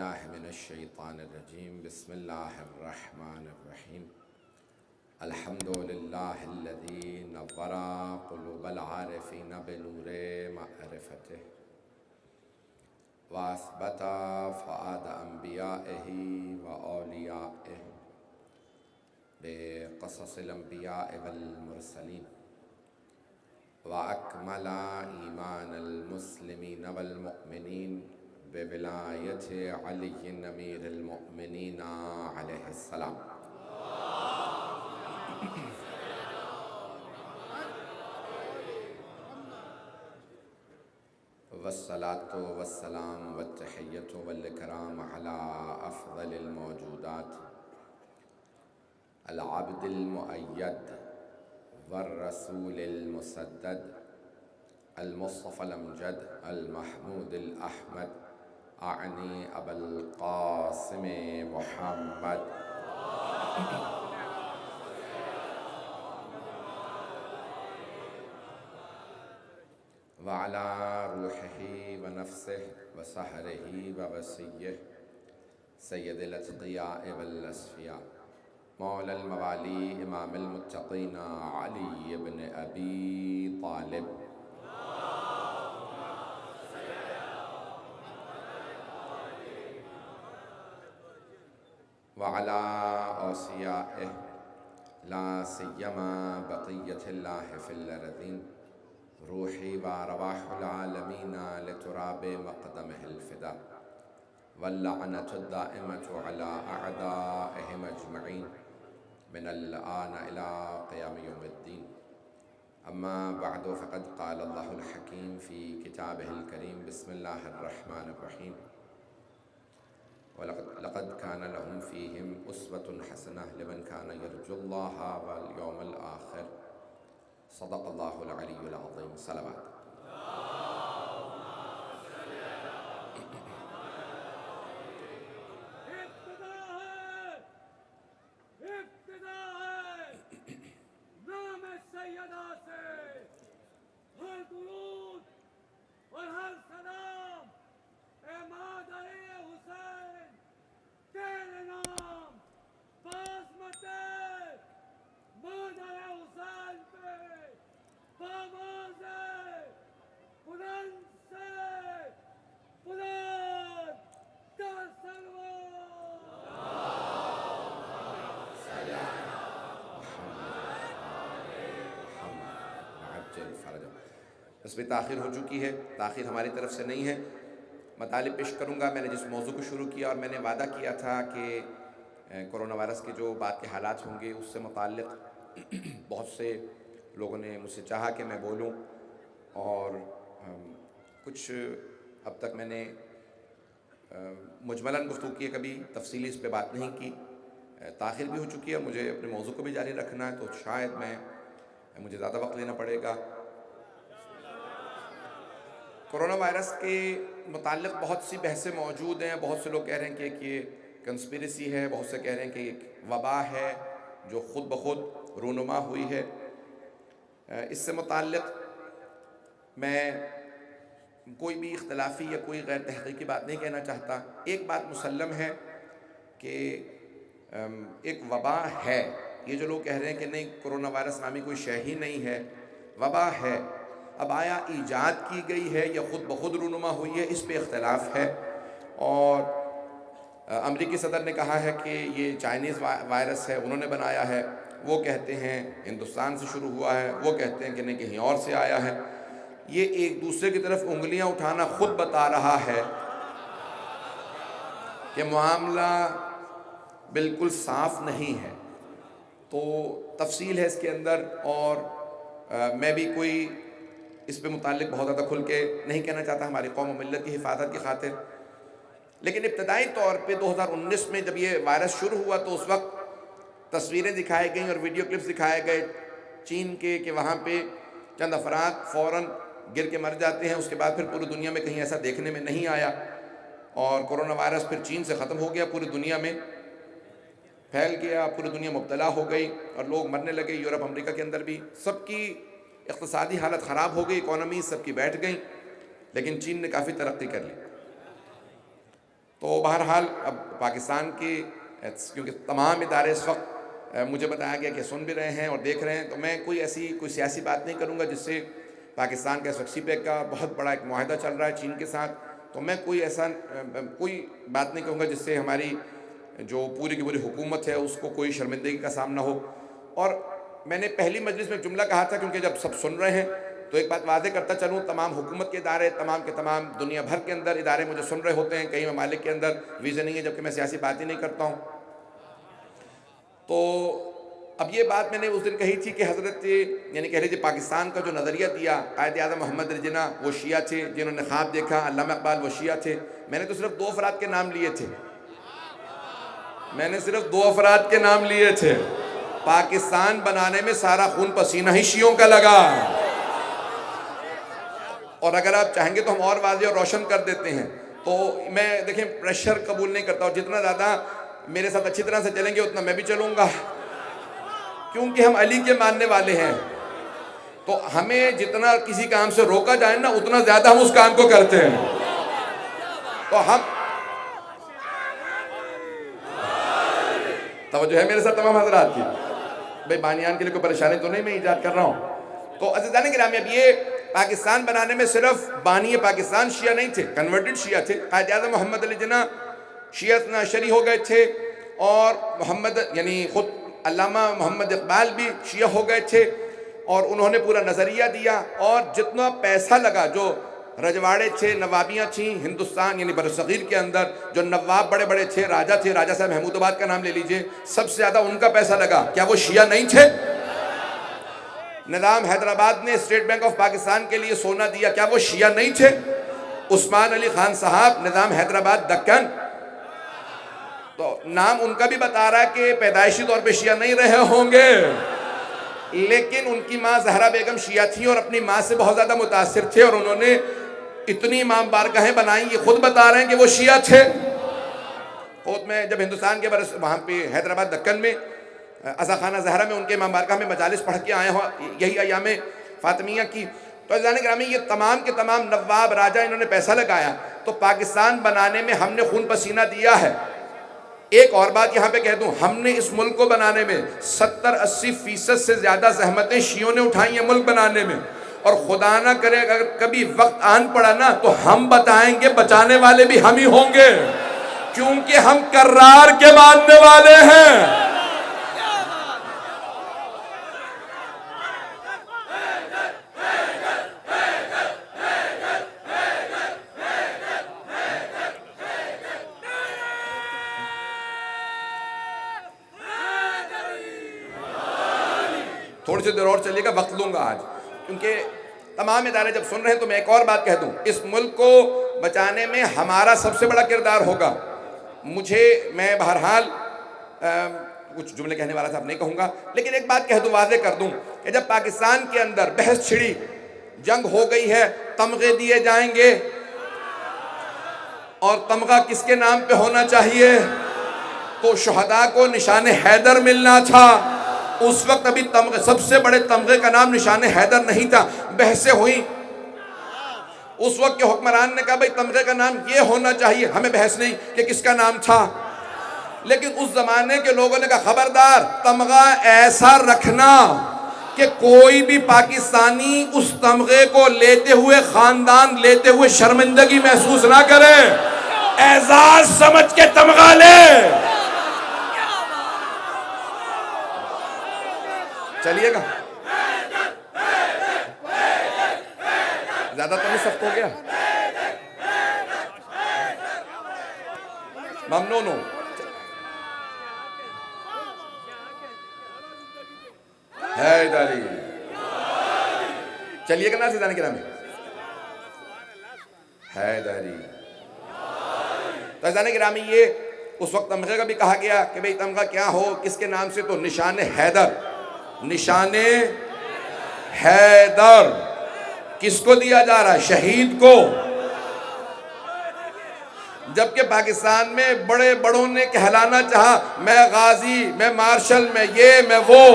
باللہ من الشیطان الرجیم بسم اللہ الرحمن الرحیم الحمد للہ الذی نور قلوب العارفین بنور معرفتہ واثبت فؤاد انبیائہ واولیائہ بقصص الانبیاء والمرسلین واکمل ایمان المسلمین والمؤمنین بولایت علی امیر المؤمنین علیہ السلام والصلاة والسلام والتحیۃ والاکرام علی افضل الموجودات العبد المؤید والرسول المسدد المصطفى الامجد المحمود الاحمد اعنی ابا القاسم محمد وعلى روحه ونفسه وسحره ووسيه سید الاتقیاء والاسفیاء مولا الموالی امام المتقین علی بن ابی طالب وعلى اوصیائه لا سیما بقیت اللہ فی الارضین روحی وارواح العالمین لتراب مقدمہ الفدا واللعنة الدائمة على أعدائهم أجمعين من الآن إلى قيام يوم الدين أما بعد فقد قال الله الحكيم في كتابه الكريم بسم الله الرحمن الرحيم ولقد كان لهم فيهم أسوة حسنة لمن كان يرجو الله واليوم الآخر صدق الله العلي العظيم صلوات اس میں تاخیر ہو چکی ہے، تاخیر ہماری طرف سے نہیں ہے۔ مطالب پیش کروں گا۔ میں نے جس موضوع کو شروع کیا اور میں نے وعدہ کیا تھا کہ کرونا وائرس کے جو بعد کے حالات ہوں گے اس سے متعلق بہت سے لوگوں نے مجھ سے چاہا کہ میں بولوں، اور کچھ اب تک میں نے مجملاً گفتگو کی ہے، کبھی تفصیلی اس پہ بات نہیں کی۔ تاخیر بھی ہو چکی ہے، مجھے اپنے موضوع کو بھی جاری رکھنا ہے، تو شاید مجھے زیادہ وقت لینا پڑے گا۔ کرونا وائرس کے متعلق بہت سی بحثیں موجود ہیں۔ بہت سے لوگ کہہ رہے ہیں کہ یہ کنسپیریسی ہے، بہت سے کہہ رہے ہیں کہ ایک وبا ہے جو خود بخود رونما ہوئی ہے۔ اس سے متعلق میں کوئی بھی اختلافی یا کوئی غیر تحقیقی بات نہیں کہنا چاہتا۔ ایک بات مسلم ہے کہ ایک وبا ہے۔ یہ جو لوگ کہہ رہے ہیں کہ نہیں کرونا وائرس نامی کوئی شے ہی نہیں ہے، وبا ہے، اب آیا ایجاد کی گئی ہے یا خود بخود رونما ہوئی ہے، اس پہ اختلاف ہے۔ اور امریکی صدر نے کہا ہے کہ یہ چائنیز وائرس ہے، انہوں نے بنایا ہے، وہ کہتے ہیں ہندوستان سے شروع ہوا ہے، وہ کہتے ہیں کہ نہیں کہیں اور سے آیا ہے۔ یہ ایک دوسرے کی طرف انگلیاں اٹھانا خود بتا رہا ہے کہ معاملہ بالکل صاف نہیں ہے۔ تو تفصیل ہے اس کے اندر، اور میں بھی کوئی اس پہ متعلق بہت زیادہ کھل کے نہیں کہنا چاہتا ہماری قوم و ملت کی حفاظت کی خاطر۔ لیکن ابتدائی طور پہ 2019 میں جب یہ وائرس شروع ہوا تو اس وقت تصویریں دکھائی گئیں اور ویڈیو کلپس دکھائے گئے چین کے، کہ وہاں پہ چند افراد فوراً گر کے مر جاتے ہیں، اس کے بعد پھر پوری دنیا میں کہیں ایسا دیکھنے میں نہیں آیا، اور کرونا وائرس پھر چین سے ختم ہو گیا، پوری دنیا میں پھیل گیا، پوری دنیا مبتلا ہو گئی اور لوگ مرنے لگے۔ یورپ امریکہ کے اندر بھی سب کی اقتصادی حالت خراب ہو گئی، اکانومی سب کی بیٹھ گئی، لیکن چین نے کافی ترقی کر لی۔ تو بہرحال اب پاکستان کی کیونکہ تمام ادارے اس وقت مجھے بتایا گیا کہ سن بھی رہے ہیں اور دیکھ رہے ہیں، تو میں کوئی سیاسی بات نہیں کروں گا جس سے پاکستان کا سی پیک کا بہت بڑا ایک معاہدہ چل رہا ہے چین کے ساتھ، تو میں کوئی بات نہیں کہوں گا جس سے ہماری جو پوری کی پوری حکومت ہے اس کو کوئی شرمندگی کا سامنا ہو۔ اور میں نے پہلی مجلس میں جملہ کہا تھا، کیونکہ جب سب سن رہے ہیں تو ایک بات واضح کرتا چلوں، تمام حکومت کے ادارے تمام کے تمام دنیا بھر کے اندر ادارے مجھے سن رہے ہوتے ہیں، کئی ممالک کے اندر ویزے نہیں ہے جبکہ میں سیاسی بات ہی نہیں کرتا ہوں۔ تو اب یہ بات میں نے اس دن کہی تھی کہ حضرت یعنی کہہ لیجیے پاکستان کا جو نظریہ دیا قائد اعظم محمد علی جناح وہ شیعہ تھے، جنہوں نے خواب دیکھا علامہ اقبال وہ شیعہ تھے، میں نے تو صرف 2 افراد کے نام لیے تھے، پاکستان بنانے میں سارا خون پسینہ ہی شیعوں کا لگا، اور اگر آپ چاہیں گے تو ہم اور واضح اور روشن کر دیتے ہیں۔ تو میں دیکھیں پریشر قبول نہیں کرتا، اور جتنا زیادہ میرے ساتھ اچھی طرح سے چلیں گے اتنا میں بھی چلوں گا، کیونکہ ہم علی کے ماننے والے ہیں، تو ہمیں جتنا کسی کام سے روکا جائے نا اتنا زیادہ ہم اس کام کو کرتے ہیں۔ تو ہم توجہ ہے میرے ساتھ تمام حضرات کی، بھئی بانیان کے لیے کوئی پریشانی تو نہیں، میں ایجاد کر رہا ہوں۔ تو عزیزان گرامی، اب یہ پاکستان بنانے میں صرف بانی پاکستان شیعہ نہیں تھے، کنورٹڈ شیعہ تھے، قائد اعظم محمد علی جناح شیعہ اثنا عشری ہو گئے تھے، اور یعنی خود علامہ محمد اقبال بھی شیعہ ہو گئے تھے، اور انہوں نے پورا نظریہ دیا، اور جتنا پیسہ لگا، جو رجواڑے تھے، نوابیاں تھیں ہندوستان یعنی برصغیر کے اندر، جو نواب بڑے بڑے تھے، راجہ تھے، راجہ صاحب محمود آباد کا نام لے لیجئے، سب سے زیادہ ان کا پیسہ لگا، کیا وہ شیعہ نہیں تھے؟ نظام حیدرآباد نے اسٹیٹ بینک آف پاکستان کے لیے سونا دیا، کیا وہ شیعہ نہیں تھے؟ عثمان علی خان صاحب نظام حیدرآباد دکن، تو نام ان کا بھی بتا رہا ہے کہ پیدائشی طور پہ شیعہ نہیں رہے ہوں گے، لیکن ان کی ماں زہرا بیگم شیعہ تھیں اور اپنی ماں سے بہت زیادہ متاثر تھے، اور انہوں نے اتنی امام بارگاہیں بنائیں، یہ خود بتا رہے ہیں کہ وہ شیعہ تھے۔ خود میں جب ہندوستان کے وہاں پہ حیدرآباد دکن میں عزا خانہ زہرا میں ان کے امام بارگاہ میں مجالس پڑھ کے آئے ہوں، یہی ایام فاطمیہ کی، تو عزیزان گرامی یہ تمام کے تمام نواب راجہ انہوں نے پیسہ لگایا، تو پاکستان بنانے میں ہم نے خون پسینہ دیا ہے۔ ایک اور بات یہاں پہ کہہ دوں، ہم نے اس ملک کو بنانے میں 70-80% سے زیادہ زحمتیں شیعوں نے اٹھائی ہیں ملک بنانے میں، اور خدا نہ کرے اگر کبھی وقت آن پڑا نا تو ہم بتائیں گے بچانے والے بھی ہم ہی ہوں گے، کیونکہ ہم کرار کے ماننے والے ہیں۔ تھوڑی سی دیر اور چلیے گا، وقت لوں گا آج، کیونکہ تمام ادارے جب سن رہے ہیں تو میں ایک اور بات کہہ دوں، اس ملک کو بچانے میں ہمارا سب سے بڑا کردار ہوگا۔ میں بہرحال کچھ جملے کہنے والا تھا، اب نہیں کہوں گا، لیکن ایک بات کہہ دوں، واضح کر دوں کہ جب پاکستان کے اندر بحث چھڑی، جنگ ہو گئی ہے، تمغے دیے جائیں گے، اور تمغہ کس کے نام پہ ہونا چاہیے؟ تو شہداء کو نشان حیدر ملنا تھا۔ اس وقت ابھی سب سے بڑے تمغے کا نام نشان حیدر نہیں تھا، بحثیں ہوئیں، اس وقت کے حکمران نے کہا بھئی تمغے کا نام یہ ہونا چاہیے، ہمیں بحث نہیں کہ کس کا نام تھا، لیکن اس زمانے کے لوگوں نے کہا خبردار تمغہ ایسا رکھنا کہ کوئی بھی پاکستانی اس تمغے کو لیتے ہوئے، خاندان لیتے ہوئے شرمندگی محسوس نہ کرے، اعزاز سمجھ کے تمغہ لے۔ چلیے گا، زیادہ تو نہیں سخت ہو گیا، ممنون ہوں۔ حیدری، چلیے گا نا سیدھانے کے نام میں، حیدری۔ تو سیدھانے کے نام میں یہ اس وقت تمغے کا بھی کہا گیا کہ بھئی تمغہ کیا ہو کس کے نام سے، تو نشان حیدر، نشان حیدر کس کو دیا جا رہا ہے؟ شہید کو۔ جبکہ پاکستان میں بڑے بڑوں نے کہلانا چاہا، میں غازی، میں مارشل، میں یہ، میں وہ،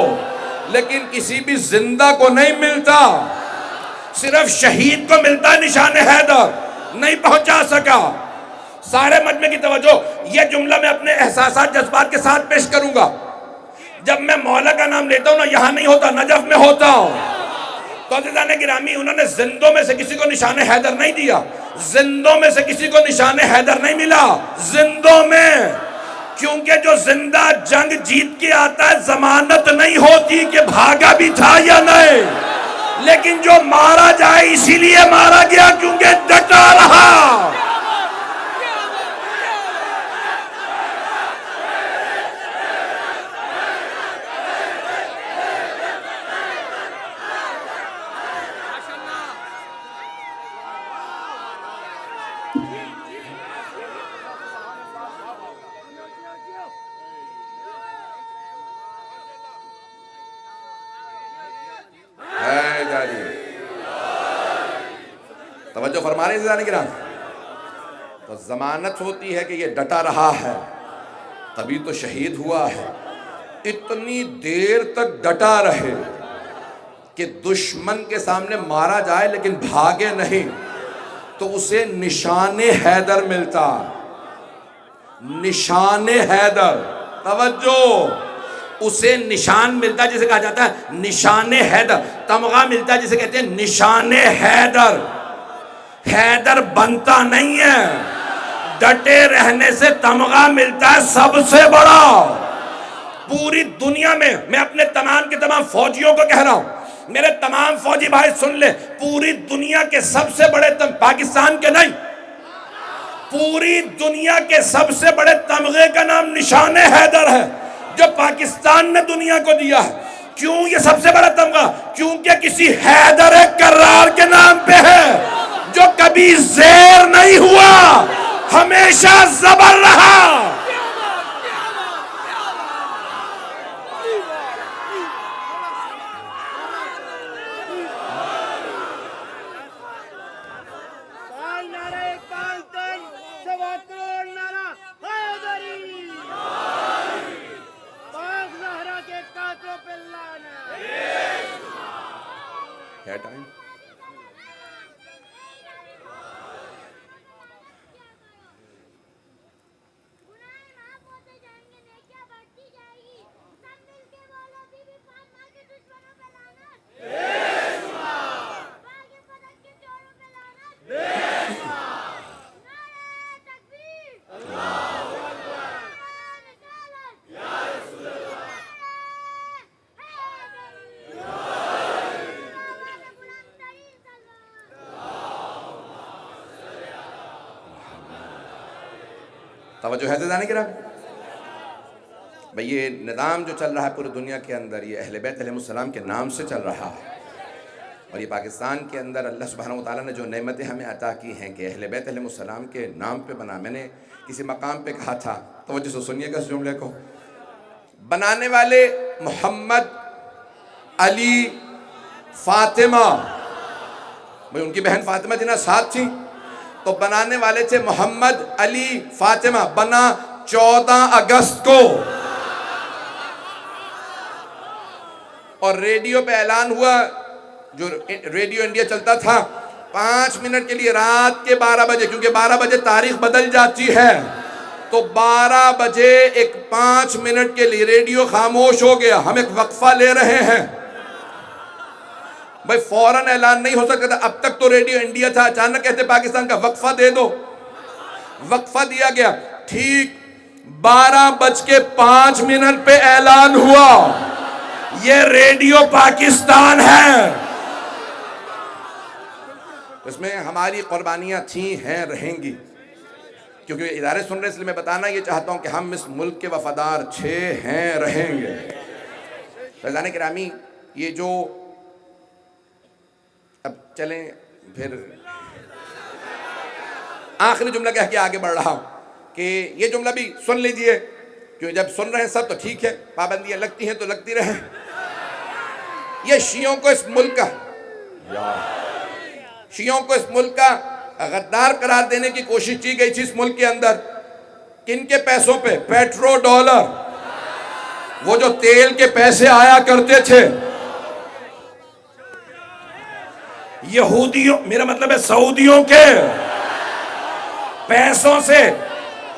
لیکن کسی بھی زندہ کو نہیں ملتا، صرف شہید کو ملتا نشان حیدر، نہیں پہنچا سکا۔ سارے مجمع کی توجہ، یہ جملہ میں اپنے احساسات جذبات کے ساتھ پیش کروں گا. جب میں مولا کا نام لیتا ہوں نا، یہاں نہیں ہوتا، نجف میں ہوتا ہوں. تو عزیزان گرامی، انہوں نے زندوں میں سے کسی کو نشان حیدر نہیں دیا، زندوں میں سے کسی کو نشان حیدر نہیں ملا، زندوں میں. کیونکہ جو زندہ جنگ جیت کے آتا ہے ضمانت نہیں ہوتی کہ بھاگا بھی تھا یا نہیں، لیکن جو مارا جائے اسی لیے مارا گیا کیونکہ ڈٹا رہا. توجہ فرما رہے ہیں عزیزان کرام. تو ضمانت ہوتی ہے کہ یہ ڈٹا رہا ہے، تبھی تو شہید ہوا ہے. اتنی دیر تک ڈٹا رہے کہ دشمن کے سامنے مارا جائے لیکن بھاگے نہیں، تو اسے نشان حیدر ملتا. نشان حیدر، توجہ، اسے نشان ملتا جسے کہا جاتا ہے نشان حیدر. تمغہ ملتا جسے کہتے ہیں نشان حیدر. حیدر بنتا نہیں ہے، ڈٹے رہنے سے تمغہ ملتا ہے سب سے بڑا. پوری دنیا میں اپنے تمام کے تمام فوجیوں کو کہہ رہا ہوں، میرے تمام فوجی بھائی سن لے، پوری دنیا کے سب سے بڑے پاکستان کے نہیں، پوری دنیا کے سب سے بڑے تمغے کا نام نشان حیدر ہے جو پاکستان نے دنیا کو دیا ہے. کیوں یہ سب سے بڑا تمغہ؟ کیونکہ کسی حیدر کرار کے نام پہ ہے جو کبھی زیر نہیں ہوا، ہمیشہ زبر رہا. ہے ٹائم؟ توجہ ہے عزیزان کرام. بھئی یہ نظام جو چل رہا ہے پوری دنیا کے اندر، یہ اہل بیت علیہ السلام کے نام سے چل رہا ہے. اور یہ پاکستان کے اندر اللہ سبحانہ وتعالیٰ نے جو نعمتیں ہمیں عطا کی ہیں کہ اہل بیت علیہ السلام کے نام پہ بنا. میں نے کسی مقام پہ کہا تھا، توجہ سے سنیے گا اس جملے کو، بنانے والے محمد، علی، فاطمہ، بھئی ان کی بہن فاطمہ جنہاں ساتھ تھیں، تو بنانے والے تھے محمد، علی، فاطمہ. بنا 14 اگست کو، اور ریڈیو پہ اعلان ہوا، جو ریڈیو انڈیا چلتا تھا، 5 منٹ کے لیے رات کے 12 بجے، کیونکہ 12 بجے تاریخ بدل جاتی ہے، تو 12 بجے ایک 5 منٹ کے لیے ریڈیو خاموش ہو گیا. ہم ایک وقفہ لے رہے ہیں. بھئی فوراً اعلان نہیں ہو سکتا تھا، اب تک تو ریڈیو انڈیا تھا، اچانک کہتے پاکستان کا وقفہ دے دو. وقفہ دیا گیا. ٹھیک 12:05 پہ اعلان ہوا، یہ ریڈیو پاکستان ہے. اس میں ہماری قربانیاں تھیں، ہیں، رہیں گی، کیونکہ ادارے سن رہے، اس لیے میں بتانا یہ چاہتا ہوں کہ ہم اس ملک کے وفادار تھے، ہیں، رہیں گے. عزیزان گرامی، یہ جو اب چلیں پھر آخری جملہ کہہ کے آگے بڑھ رہا ہوں کہ یہ جملہ بھی سن لیجئے، کیونکہ جب سن رہے ہیں سب تو ٹھیک ہے، پابندیاں لگتی ہیں تو لگتی رہیں. یہ شیعوں کو اس ملک کا غدار قرار دینے کی کوشش کی گئی تھی اس ملک کے اندر. کن کے پیسوں پہ؟ پیٹرو ڈالر، وہ جو تیل کے پیسے آیا کرتے تھے. یہودیوں، میرا مطلب ہے سعودیوں کے، پیسوں سے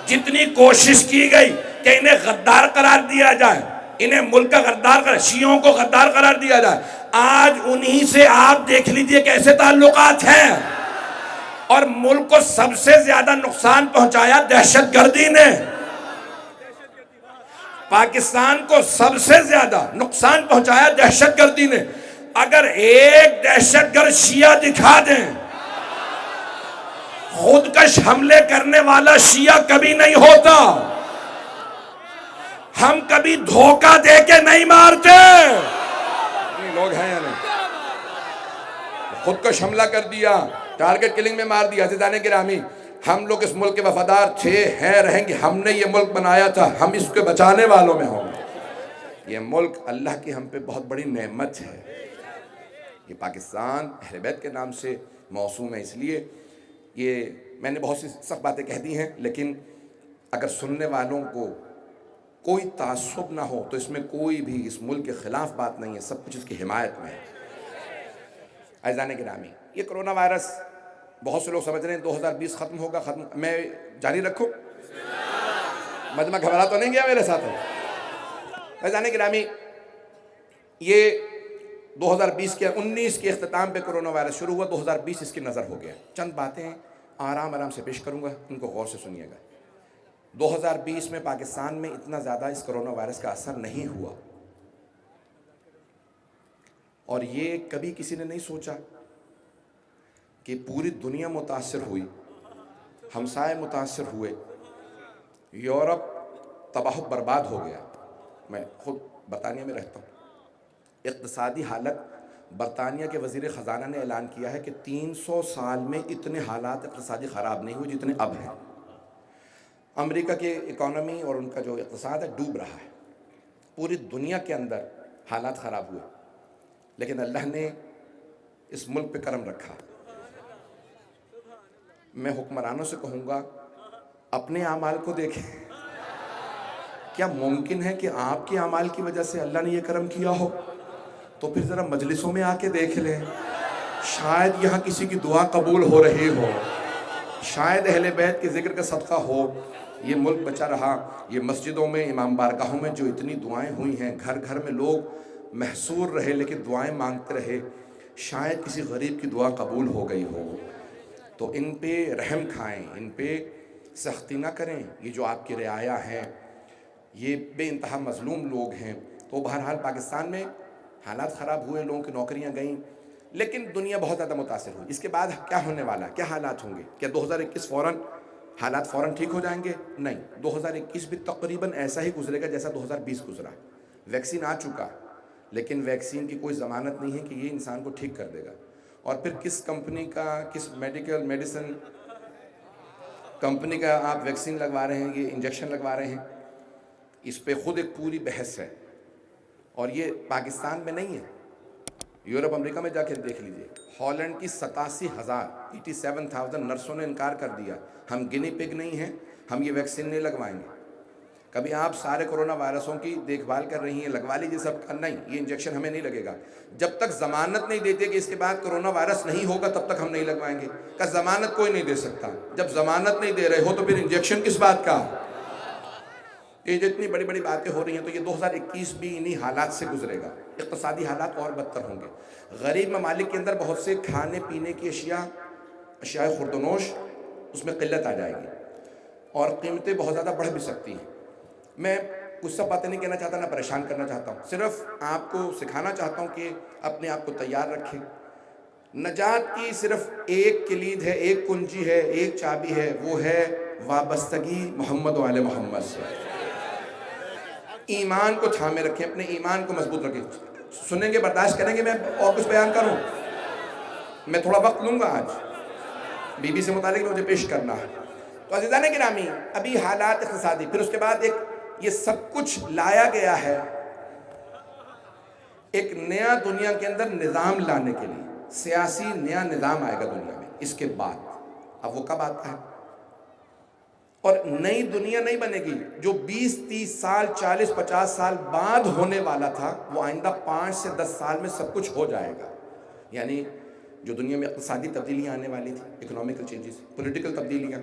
جتنی کوشش کی گئی کہ انہیں غدار قرار دیا جائے، انہیں ملک کا غدار قرار، شیعوں کو غدار قرار دیا جائے، آج انہی سے آپ دیکھ لیجئے کیسے تعلقات ہیں۔ اور ملک کو سب سے زیادہ نقصان پہنچایا دہشت گردی نے، پاکستان کو سب سے زیادہ نقصان پہنچایا دہشت گردی نے۔ اگر ایک دہشت گرد شیعہ دکھا دیں، خودکش حملے کرنے والا شیعہ کبھی نہیں ہوتا، ہم کبھی دھوکہ دے کے نہیں مارتے۔ لوگ ہیں یا نہیں؟ خودکش حملہ کر دیا، ٹارگٹ کلنگ میں مار دیا۔ عزیزان گرامی، ہم لوگ اس ملک کے وفادار تھے، ہیں، رہیں گے۔ ہم نے یہ ملک بنایا تھا، ہم اس کے بچانے والوں میں ہوں گے۔ یہ ملک اللہ کی ہم پہ بہت بڑی نعمت ہے۔ یہ پاکستان اہل بیت کے نام سے موسوم ہے، اس لیے یہ میں نے بہت سی سخت باتیں کہہ دی ہیں، لیکن اگر سننے والوں کو کوئی تعصب نہ ہو تو اس میں کوئی بھی اس ملک کے خلاف بات نہیں ہے، سب کچھ اس کی حمایت میں ہے۔ عزیزان گرامی، یہ کرونا وائرس بہت سے لوگ سمجھ رہے ہیں 2020 ختم ہوگا، میں جاری رکھوں؟ مجمع گھبرا تو نہیں گیا میرے ساتھ؟ عزیزان گرامی، یہ 2020 کے 19 کے اختتام پہ کرونا وائرس شروع ہوا، 2020 اس کی نظر ہو گیا۔ چند باتیں آرام سے پیش کروں گا، ان کو غور سے سنیے گا۔ 2020 میں پاکستان میں اتنا زیادہ اس کرونا وائرس کا اثر نہیں ہوا، اور یہ کبھی کسی نے نہیں سوچا کہ پوری دنیا متاثر ہوئی، ہمسائے متاثر ہوئے، یورپ تباہ و برباد ہو گیا۔ میں خود برطانیہ میں رہتا ہوں، اقتصادی حالت برطانیہ کے وزیر خزانہ نے اعلان کیا ہے کہ 300 سال میں اتنے حالات اقتصادی خراب نہیں ہوئے جتنے اب ہیں۔ امریکہ کے اکانومی اور ان کا جو اقتصاد ہے ڈوب رہا ہے، پوری دنیا کے اندر حالات خراب ہوئے، لیکن اللہ نے اس ملک پہ کرم رکھا۔ میں حکمرانوں سے کہوں گا اپنے اعمال کو دیکھیں، کیا ممکن ہے کہ آپ کے اعمال کی وجہ سے اللہ نے یہ کرم کیا ہو؟ تو پھر ذرا مجلسوں میں آ کے دیکھ لیں، شاید یہاں کسی کی دعا قبول ہو رہی ہو، شاید اہل بیت کے ذکر کا صدقہ ہو، یہ ملک بچا رہا۔ یہ مسجدوں میں، امام بارگاہوں میں جو اتنی دعائیں ہوئی ہیں، گھر گھر میں لوگ محصور رہے لیکن دعائیں مانگتے رہے، شاید کسی غریب کی دعا قبول ہو گئی ہو۔ تو ان پہ رحم کھائیں، ان پہ سختی نہ کریں۔ یہ جو آپ کی رعایا ہیں، یہ بے انتہا مظلوم لوگ ہیں۔ تو بہرحال پاکستان میں حالات خراب ہوئے، لوگوں کی نوکریاں گئیں، لیکن دنیا بہت زیادہ متاثر ہوئی۔ اس کے بعد کیا ہونے والا، کیا حالات ہوں گے؟ کیا 2021 حالات فوراً ٹھیک ہو جائیں گے؟ نہیں، 2021 بھی تقریباً ایسا ہی گزرے گا جیسا 2020 گزرا۔ ویکسین آ چکا، لیکن ویکسین کی کوئی ضمانت نہیں ہے کہ یہ انسان کو ٹھیک کر دے گا۔ اور پھر کس کمپنی کا، کس میڈیسن کمپنی کا آپ ویکسین لگوا رہے ہیں، یہ انجیکشن لگوا رہے ہیں، اس پہ خود ایک پوری بحث ہے، اور یہ پاکستان میں نہیں ہے۔ یورپ امریکہ میں جا کے دیکھ لیجئے، ہالینڈ کی 87,000 نرسوں نے انکار کر دیا، ہم گنی پگ نہیں ہیں، ہم یہ ویکسین نہیں لگوائیں گے۔ کبھی آپ سارے کرونا وائرسوں کی دیکھ بھال کر رہی ہیں، لگوا لیجیے سب کا، نہیں، یہ انجیکشن ہمیں نہیں لگے گا۔ جب تک ضمانت نہیں دیتے کہ اس کے بعد کرونا وائرس نہیں ہوگا تب تک ہم نہیں لگوائیں گے۔ کا ضمانت کوئی نہیں دے سکتا، جب ضمانت نہیں دے رہے ہو تو پھر انجیکشن کس بات کا؟ یہ جتنی بڑی بڑی باتیں ہو رہی ہیں، تو یہ 2021 بھی انہی حالات سے گزرے گا۔ اقتصادی حالات اور بدتر ہوں گے۔ غریب ممالک کے اندر بہت سے کھانے پینے کی اشیاء خوردنوش، اس میں قلت آ جائے گی، اور قیمتیں بہت زیادہ بڑھ بھی سکتی ہیں۔ میں کچھ سب باتیں نہیں کہنا چاہتا، نہ پریشان کرنا چاہتا ہوں، صرف آپ کو سکھانا چاہتا ہوں کہ اپنے آپ کو تیار رکھیں۔ نجات کی صرف ایک کلید ہے، ایک کنجی ہے، ایک چابی ہے، وہ ہے وابستگی محمد و آل محمد سے۔ ایمان کو تھامے رکھیں، اپنے ایمان کو مضبوط رکھیں۔ سنیں گے، برداشت کریں گے میں اور کچھ بیان کروں؟ میں تھوڑا وقت لوں گا آج، بی بی سے متعلق مجھے پیش کرنا ہے۔ تو عزیزان گرامی، ابھی حالات اقتصادی، پھر اس کے بعد یہ سب کچھ لایا گیا ہے ایک نیا دنیا کے اندر نظام لانے کے لیے، سیاسی نیا نظام آئے گا دنیا میں اس کے بعد۔ اب وہ کب آتا ہے؟ اور نئی دنیا نہیں بنے گی، جو 20-30 سال 40-50 سال بعد ہونے والا تھا وہ آئندہ 5 سے 10 سال میں سب کچھ ہو جائے گا۔ یعنی جو دنیا میں اقتصادی تبدیلیاں آنے والی تھی، اکنامیکل چینجز، پولیٹیکل تبدیلیاں،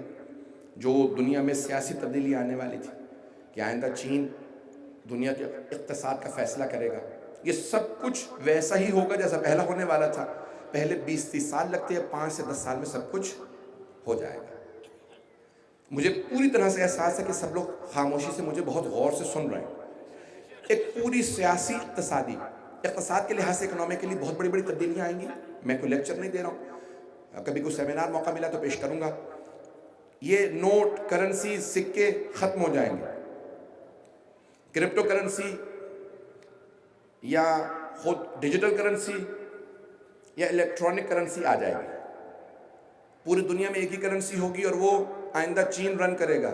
جو دنیا میں سیاسی تبدیلی آنے والی تھی کہ آئندہ چین دنیا کے اقتصاد کا فیصلہ کرے گا، یہ سب کچھ ویسا ہی ہوگا جیسا پہلا ہونے والا تھا. پہلے 20-30 سال لگتے ہیں، 5 سے 10 سال میں سب کچھ ہو جائے گا. مجھے پوری طرح سے احساس ہے کہ سب لوگ خاموشی سے مجھے بہت غور سے سن رہے ہیں. ایک پوری سیاسی اقتصاد کے لحاظ سے اکنومیکلی بہت بڑی بڑی تبدیلیاں آئیں گی. میں کوئی لیکچر نہیں دے رہا ہوں، کبھی کوئی سیمینار موقع ملا تو پیش کروں گا. یہ نوٹ، کرنسی، سکے ختم ہو جائیں گے. کرپٹو کرنسی یا خود ڈیجیٹل کرنسی یا الیکٹرانک کرنسی آ جائے گی. پوری دنیا میں ایک ہی کرنسی ہوگی اور وہ آئندہ چین رن کرے گا.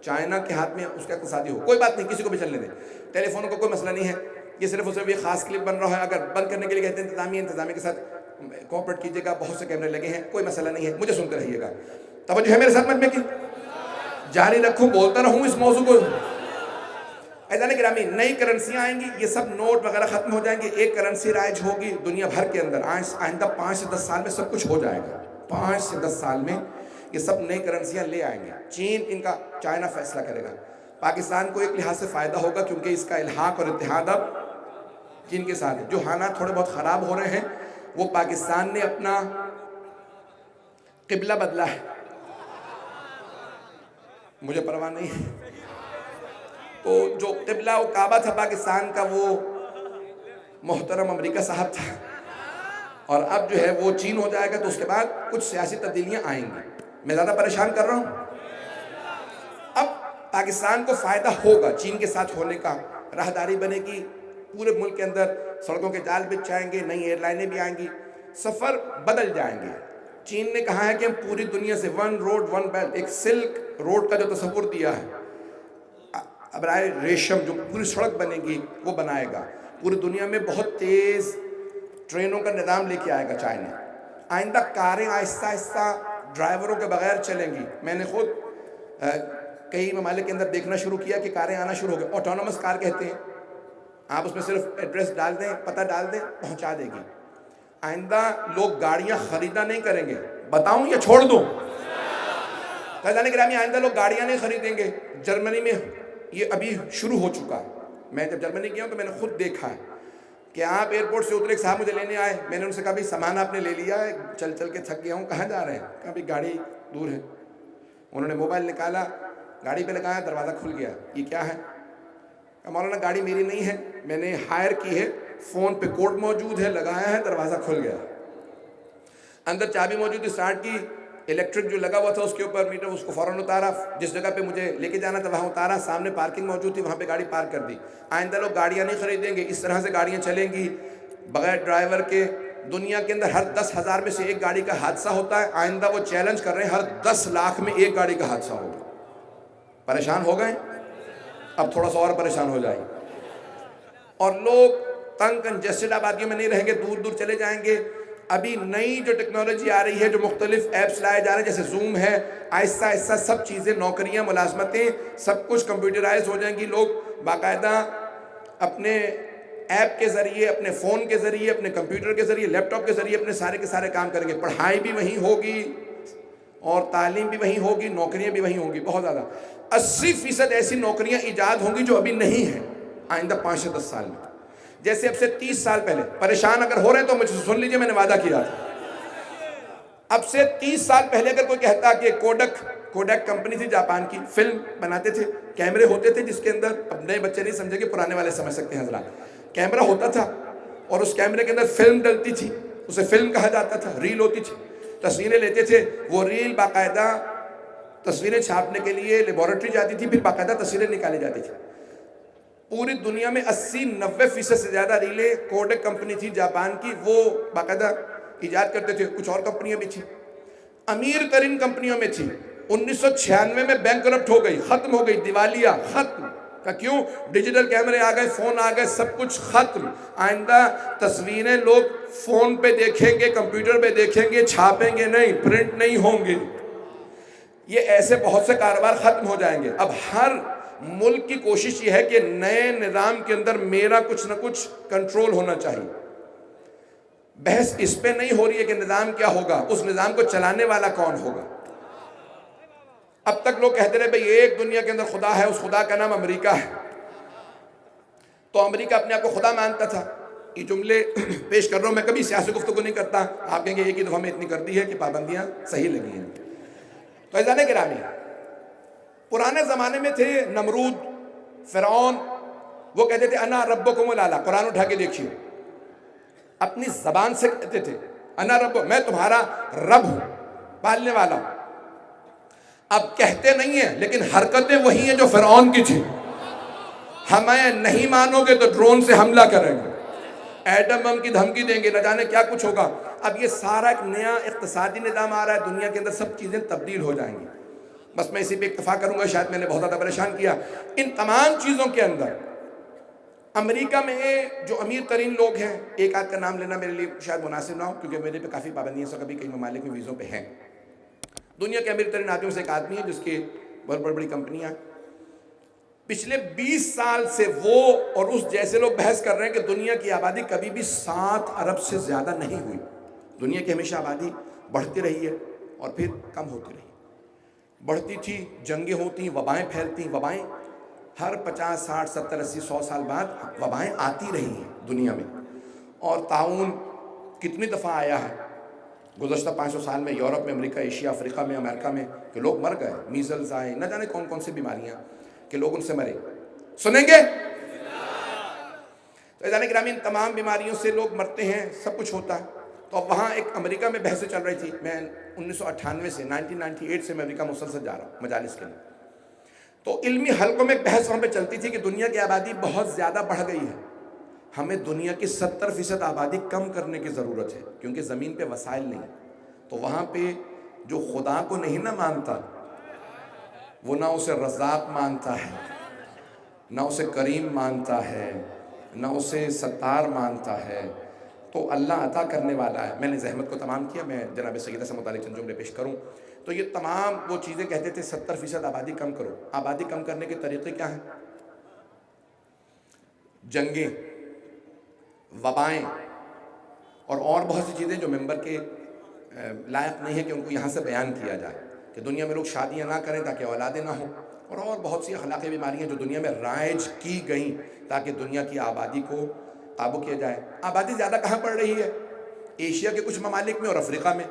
چائنا کے ہاتھ میں اس کا اقتصادی ہو. کوئی بات نہیں، کسی کو بھی چلنے دیں. ٹیلی فونوں کا کوئی مسئلہ نہیں ہے، یہ صرف اور صرف یہ خاص کلپ بن رہا ہے. اگر بند کرنے کے لیے کہتے ہیں انتظامیہ کے ساتھ کوآپریٹ کیجیے گا. بہت سے کیمرے لگے ہیں، کوئی مسئلہ نہیں ہے. مجھے سنتے رہیے گا. توجہ ہے میرے ساتھ مجمع کی؟ جاری رکھوں، بولتا رہوں اس موضوع کو. عزیزان گرامی، نئی کرنسیاں آئیں گی، یہ سب نوٹ وغیرہ ختم ہو جائیں گے. ایک کرنسی رائج ہوگی دنیا بھر کے اندر. آئندہ 5 سے 10 سال میں سب کچھ ہو جائے گا. 5 سے 10 سال میں یہ سب نئی کرنسیاں لے آئیں گے. چین چائنا فیصلہ کرے گا. پاکستان کو ایک لحاظ سے فائدہ ہوگا کیونکہ اس کا الحاق اور اتحاد اب چین کے ساتھ ہے. جو حالات تھوڑے بہت خراب ہو رہے ہیں وہ پاکستان نے اپنا قبلہ بدلا ہے. مجھے پرواہ نہیں ہے. تو جو قبلہ و کعبہ تھا پاکستان کا وہ محترم امریکہ صاحب تھا، اور اب جو ہے وہ چین ہو جائے گا. تو اس کے بعد کچھ سیاسی تبدیلیاں آئیں گی. میں زیادہ پریشان کر رہا ہوں؟ اب پاکستان کو فائدہ ہوگا چین کے ساتھ ہونے کا. راہداری بنے گی پورے ملک کے اندر، سڑکوں کے جال بچ جائیں گے، نئی ایئر لائنیں بھی آئیں گی، سفر بدل جائیں گے. چین نے کہا ہے کہ ہم پوری دنیا سے 1 روڈ 1 بیلٹ، ایک سلک روڈ کا جو تصور دیا ہے، ابرائے ریشم جو پوری سڑک بنے گی وہ بنائے گا. پوری دنیا میں بہت تیز ٹرینوں کا نظام لے کے آئے گا چائنا. آئندہ کاریں آہستہ آہستہ ڈرائیوروں کے بغیر چلیں گی. میں نے خود کئی ممالک کے اندر دیکھنا شروع کیا کہ کاریں آنا شروع ہو گئے. آٹونومس کار کہتے ہیں. آپ اس میں صرف ایڈریس ڈال دیں، پتہ ڈال دیں، پہنچا دے گی. آئندہ لوگ گاڑیاں خریدا نہیں کریں گے. بتاؤں یا چھوڑ دوں؟ عزیزان گرامی، آئندہ لوگ گاڑیاں نہیں خریدیں گے. جرمنی میں یہ ابھی شروع ہو چکا ہے. میں جب جرمنی گیا ہوں تو میں نے خود دیکھا ہے کہ آپ ایئرپورٹ سے اترے، ایک صاحب مجھے لینے آئے. میں نے ان سے کہا بھائی سامان آپ نے لے لیا ہے؟ چل چل کے تھک گیا ہوں. کہاں جا رہے ہیں؟ کہا بھائی گاڑی دور ہے. انہوں نے موبائل نکالا، گاڑی پہ لگایا، دروازہ کھل گیا. یہ کیا ہے؟ کہا مولانا گاڑی میری نہیں ہے، میں نے ہائر کی ہے، فون پہ کوڈ موجود ہے، لگایا ہے، دروازہ کھل گیا. اندر چابی موجود تھی، اسٹارٹ کی، الیکٹرک جو لگا ہوا تھا اس کے اوپر میٹر، اس کو فوراً اتارا. جس جگہ پہ مجھے لے کے جانا تھا وہاں اتارا. سامنے پارکنگ موجود تھی، وہاں پہ گاڑی پارک کر دی. آئندہ لوگ گاڑیاں نہیں خریدیں گے. اس طرح سے گاڑیاں چلیں گی بغیر ڈرائیور کے. دنیا کے اندر ہر 10,000 میں سے ایک گاڑی کا حادثہ ہوتا ہے. آئندہ وہ چیلنج کر رہے ہیں ہر 10 لاکھ میں ایک گاڑی کا حادثہ ہوگا. پریشان ہو گئے؟ اب تھوڑا سا اور پریشان ہو جائیں. اور لوگ تنگ کنجسٹڈ آبادیوں میں نہیں رہیں گے، دور دور چلے جائیں گے. ابھی نئی جو ٹیکنالوجی آ رہی ہے، جو مختلف ایپس لائے جا رہے ہیں جیسے زوم ہے، آہستہ آہستہ سب چیزیں، نوکریاں، ملازمتیں، سب کچھ کمپیوٹرائز ہو جائیں گی. لوگ باقاعدہ اپنے ایپ کے ذریعے، اپنے فون کے ذریعے، اپنے کمپیوٹر کے ذریعے، لیپ ٹاپ کے ذریعے اپنے سارے کے سارے کام کریں گے. پڑھائی بھی وہیں ہوگی اور تعلیم بھی وہیں ہوگی، نوکریاں بھی وہیں ہوں گی. بہت زیادہ 80% ایسی نوکریاں ایجاد ہوں گی جو ابھی نہیں ہیں آئندہ 5 سے 10 سال میں. جیسے اب سے 30 سال پہلے، پریشان اگر ہو رہے ہیں تو مجھ سے سن لیجئے، میں نے وعدہ کیا تھا. اب سے 30 سال پہلے اگر کوئی کہتا کہ کوڈک کمپنی تھی جاپان کی، فلم بناتے تھے، کیمرے ہوتے تھے جس کے اندر، اب نئے بچے نہیں سمجھے کہ پرانے والے سمجھ سکتے ہیں حضرات. کیمرہ ہوتا تھا اور اس کیمرے کے اندر فلم ڈلتی تھی، اسے فلم کہا جاتا تھا. ریل ہوتی تھی، تصویریں لیتے تھے. وہ ریل باقاعدہ تصویریں چھاپنے کے لیے لیبارٹری جاتی تھی، پھر باقاعدہ تصویریں نکالی جاتی تھی. پوری دنیا میں 80-90% سے زیادہ ریلیں کوڈک کمپنی تھی جاپان کی، وہ باقاعدہ ایجاد کرتے تھے. کچھ اور کمپنیاں بھی تھیں، امیر ترین کمپنیوں میں تھی. 1996 میں بینکرپٹ ہو گئی، ختم ہو گئی، دیوالیہ، ختم. کہ کیوں؟ ڈیجیٹل کیمرے آ گئے، فون آ گئے، سب کچھ ختم. آئندہ تصویریں لوگ فون پہ دیکھیں گے، کمپیوٹر پہ دیکھیں گے، چھاپیں گے نہیں، پرنٹ نہیں ہوں گے. یہ ایسے بہت سے کاروبار ختم ہو جائیں گے. اب ہر ملک کی کوشش یہ ہے کہ نئے نظام کے اندر میرا کچھ نہ کچھ کنٹرول ہونا چاہیے. بحث اس پہ نہیں ہو رہی ہے کہ نظام کیا ہوگا، اس نظام کو چلانے والا کون ہوگا. اب تک لوگ کہتے رہے بھئی ایک دنیا کے اندر خدا ہے، اس خدا کا نام امریکہ ہے، تو امریکہ اپنے آپ کو خدا مانتا تھا. یہ جملے پیش کر رہا ہوں، میں کبھی سیاسی گفتگو نہیں کرتا، آپ کہیں گے ایک ہی دفعہ میں اتنی کر دی ہے کہ پابندیاں صحیح لگی ہیں. تو عزیزان گرامی، پرانے زمانے میں تھے نمرود، فرعون، وہ کہتے تھے انا ربکم الاعلی. قرآن اٹھا کے دیکھیے، اپنی زبان سے کہتے تھے انا رب، میں تمہارا رب ہوں، پالنے والا ہوں. اب کہتے نہیں ہیں لیکن حرکتیں وہی ہیں جو فرعون کی تھی. ہمیں نہیں مانو گے تو ڈرون سے حملہ کریں گے، ایٹم بم کی دھمکی دیں گے، نہ جانے کیا کچھ ہوگا. اب یہ سارا ایک نیا اقتصادی نظام آ رہا ہے، دنیا کے اندر سب چیزیں تبدیل ہو جائیں گی. بس میں اسی پہ اکتفا کروں گا، شاید میں نے بہت زیادہ پریشان کیا. ان تمام چیزوں کے اندر امریکہ میں جو امیر ترین لوگ ہیں، ایک آدھ کا نام لینا میرے لیے شاید مناسب نہ ہو کیونکہ میرے پہ کافی پابندیاں سو کبھی کئی ممالک میں ویزوں پہ ہیں. دنیا کے امیر ترین آدمیوں سے ایک آدمی ہے جس کی بہت بڑی کمپنیاں. پچھلے 20 سال سے وہ اور اس جیسے لوگ بحث کر رہے ہیں کہ دنیا کی آبادی کبھی بھی 7 ارب سے زیادہ نہیں ہوئی. دنیا کی ہمیشہ آبادی بڑھتی رہی ہے اور پھر کم ہوتی رہی. بڑھتی تھی، جنگیں ہوتی، وبائیں پھیلتی. وبائیں ہر 50 60 70 80 100 سال بعد وبائیں آتی رہی ہیں دنیا میں. اور طاعون کتنی دفعہ آیا ہے گزشتہ 500 سال میں، یورپ میں، امریکہ، ایشیا، افریقہ میں، امریکہ میں، کہ لوگ مر گئے. میزلز آئے، نہ جانے کون کون سی بیماریاں کہ لوگ ان سے مرے. سنیں گے؟ تو عزیزان گرامی، ان تمام بیماریوں سے لوگ مرتے ہیں، سب کچھ ہوتا ہے. تو اب وہاں ایک امریکہ میں بحثیں چل رہی تھی. میں 1998 سے 1998 سے میں امریکہ مسلسل جا رہا ہوں مجالس کے لیے. تو علمی حلقوں میں ایک بحث وہاں پہ چلتی تھی کہ دنیا کی آبادی بہت زیادہ بڑھ گئی ہے، ہمیں دنیا کی 70% آبادی کم کرنے کی ضرورت ہے کیونکہ زمین پہ وسائل نہیں. تو وہاں پہ جو خدا کو نہیں نہ مانتا، وہ نہ اسے رزاق مانتا ہے، نہ اسے کریم مانتا ہے، نہ اسے ستار مانتا ہے. تو اللہ عطا کرنے والا ہے. میں نے زحمت کو تمام کیا، میں جناب سیدہ سے متعلق چند جملے پیش کروں. تو یہ تمام وہ چیزیں کہتے تھے 70% آبادی کم کرو. آبادی کم کرنے کے طریقے کیا ہیں؟ جنگیں، وبائیں اور بہت سی چیزیں جو ممبر کے لائق نہیں ہے کہ ان کو یہاں سے بیان کیا جائے. کہ دنیا میں لوگ شادیاں نہ کریں تاکہ اولادیں نہ ہوں، اور بہت سی اخلاقی بیماریاں جو دنیا میں رائج کی گئیں تاکہ دنیا کی آبادی کو قابو کیا جائے. آبادی زیادہ کہاں پڑ رہی ہے؟ ایشیا کے کچھ ممالک میں اور افریقہ میں.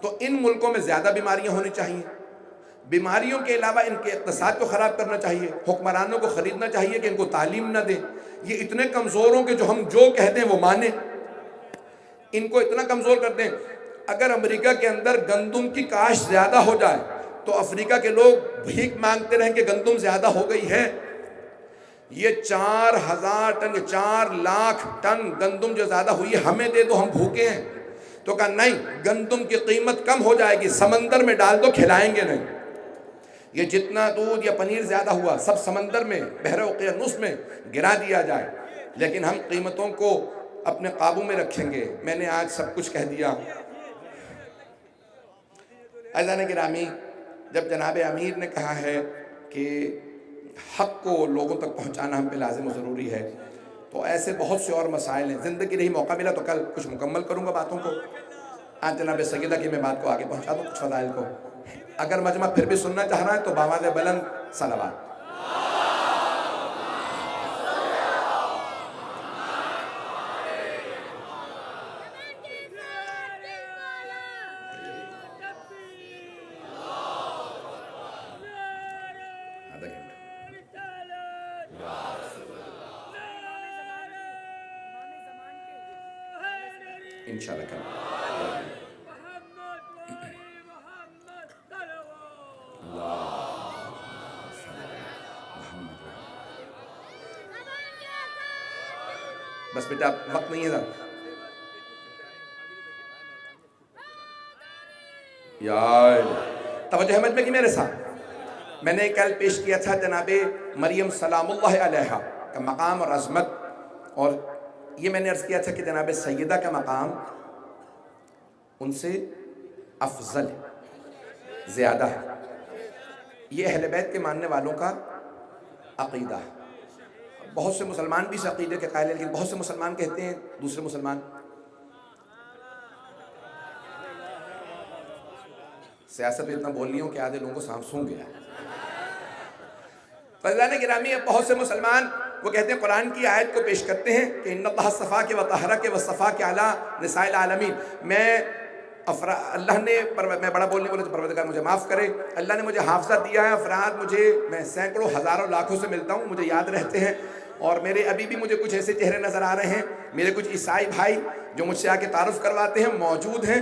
تو ان ملکوں میں زیادہ بیماریاں ہونی چاہیے. بیماریوں کے علاوہ ان کے اقتصاد کو خراب کرنا چاہیے، حکمرانوں کو خریدنا چاہیے کہ ان کو تعلیم نہ دیں. یہ اتنے کمزور ہوں کہ جو ہم جو کہتے ہیں وہ مانیں. ان کو اتنا کمزور کر دیں. اگر امریکہ کے اندر گندم کی کاشت زیادہ ہو جائے تو افریقہ کے لوگ بھیک مانگتے رہیں کہ گندم زیادہ ہو گئی ہے. یہ 4000 ٹن 4 لاکھ ٹن گندم جو زیادہ ہوئی ہے ہمیں دے دو، ہم بھوکے ہیں. تو کہا نہیں، گندم کی قیمت کم ہو جائے گی، سمندر میں ڈال دو، کھلائیں گے نہیں. یہ جتنا دودھ یا پنیر زیادہ ہوا سب سمندر میں، بحر اقیانوس میں گرا دیا جائے، لیکن ہم قیمتوں کو اپنے قابو میں رکھیں گے. میں نے آج سب کچھ کہہ دیا. عزیزان گرامی، جب جناب امیر نے کہا ہے کہ حق کو لوگوں تک پہنچانا ہم پہ لازم و ضروری ہے، تو ایسے بہت سے اور مسائل ہیں. زندگی رہی، موقع ملا تو کل کچھ مکمل کروں گا باتوں کو. آج جناب سیدہ کی میں بات کو آگے پہنچا دوں، کچھ فضائل کو. اگر مجمع پھر بھی سننا چاہ رہا ہے تو بآواز بلند صلوات. انشاءاللہ کل بس بیٹا وقت نہیں ہے ذرا. یار توجہ ہے مجمع کی میرے ساتھ. میں نے کل پیش کیا تھا جناب مریم سلام اللہ علیہا کا مقام اور عظمت، اور یہ میں نے عرض کیا تھا کہ جناب سیدہ کا مقام ان سے افضل زیادہ ہے. یہ اہل بیت کے ماننے والوں کا عقیدہ ہے. بہت سے مسلمان بھی اس عقیدے کے قائل ہیں، لیکن بہت سے مسلمان کہتے ہیں، دوسرے مسلمان سیاست میں اتنا بول رہی ہوں کہ آدھے لوگوں کو سانپ سونگھ گیا. فضلان گرامی، بہت سے مسلمان وہ کہتے ہیں، قرآن کی آیت کو پیش کرتے ہیں کہ ان اللہ اصطفاک وطہرک واصطفاک علی نساء العالمین. اللہ نے میں بڑا بولنے بولے تو پروردگار مجھے معاف کرے. اللہ نے مجھے حافظہ دیا ہے، افراد میں سینکڑوں ہزاروں لاکھوں سے ملتا ہوں، مجھے یاد رہتے ہیں. اور میرے ابھی بھی مجھے کچھ ایسے چہرے نظر آ رہے ہیں، میرے کچھ عیسائی بھائی جو مجھ سے آ کے تعارف کرواتے ہیں موجود ہیں.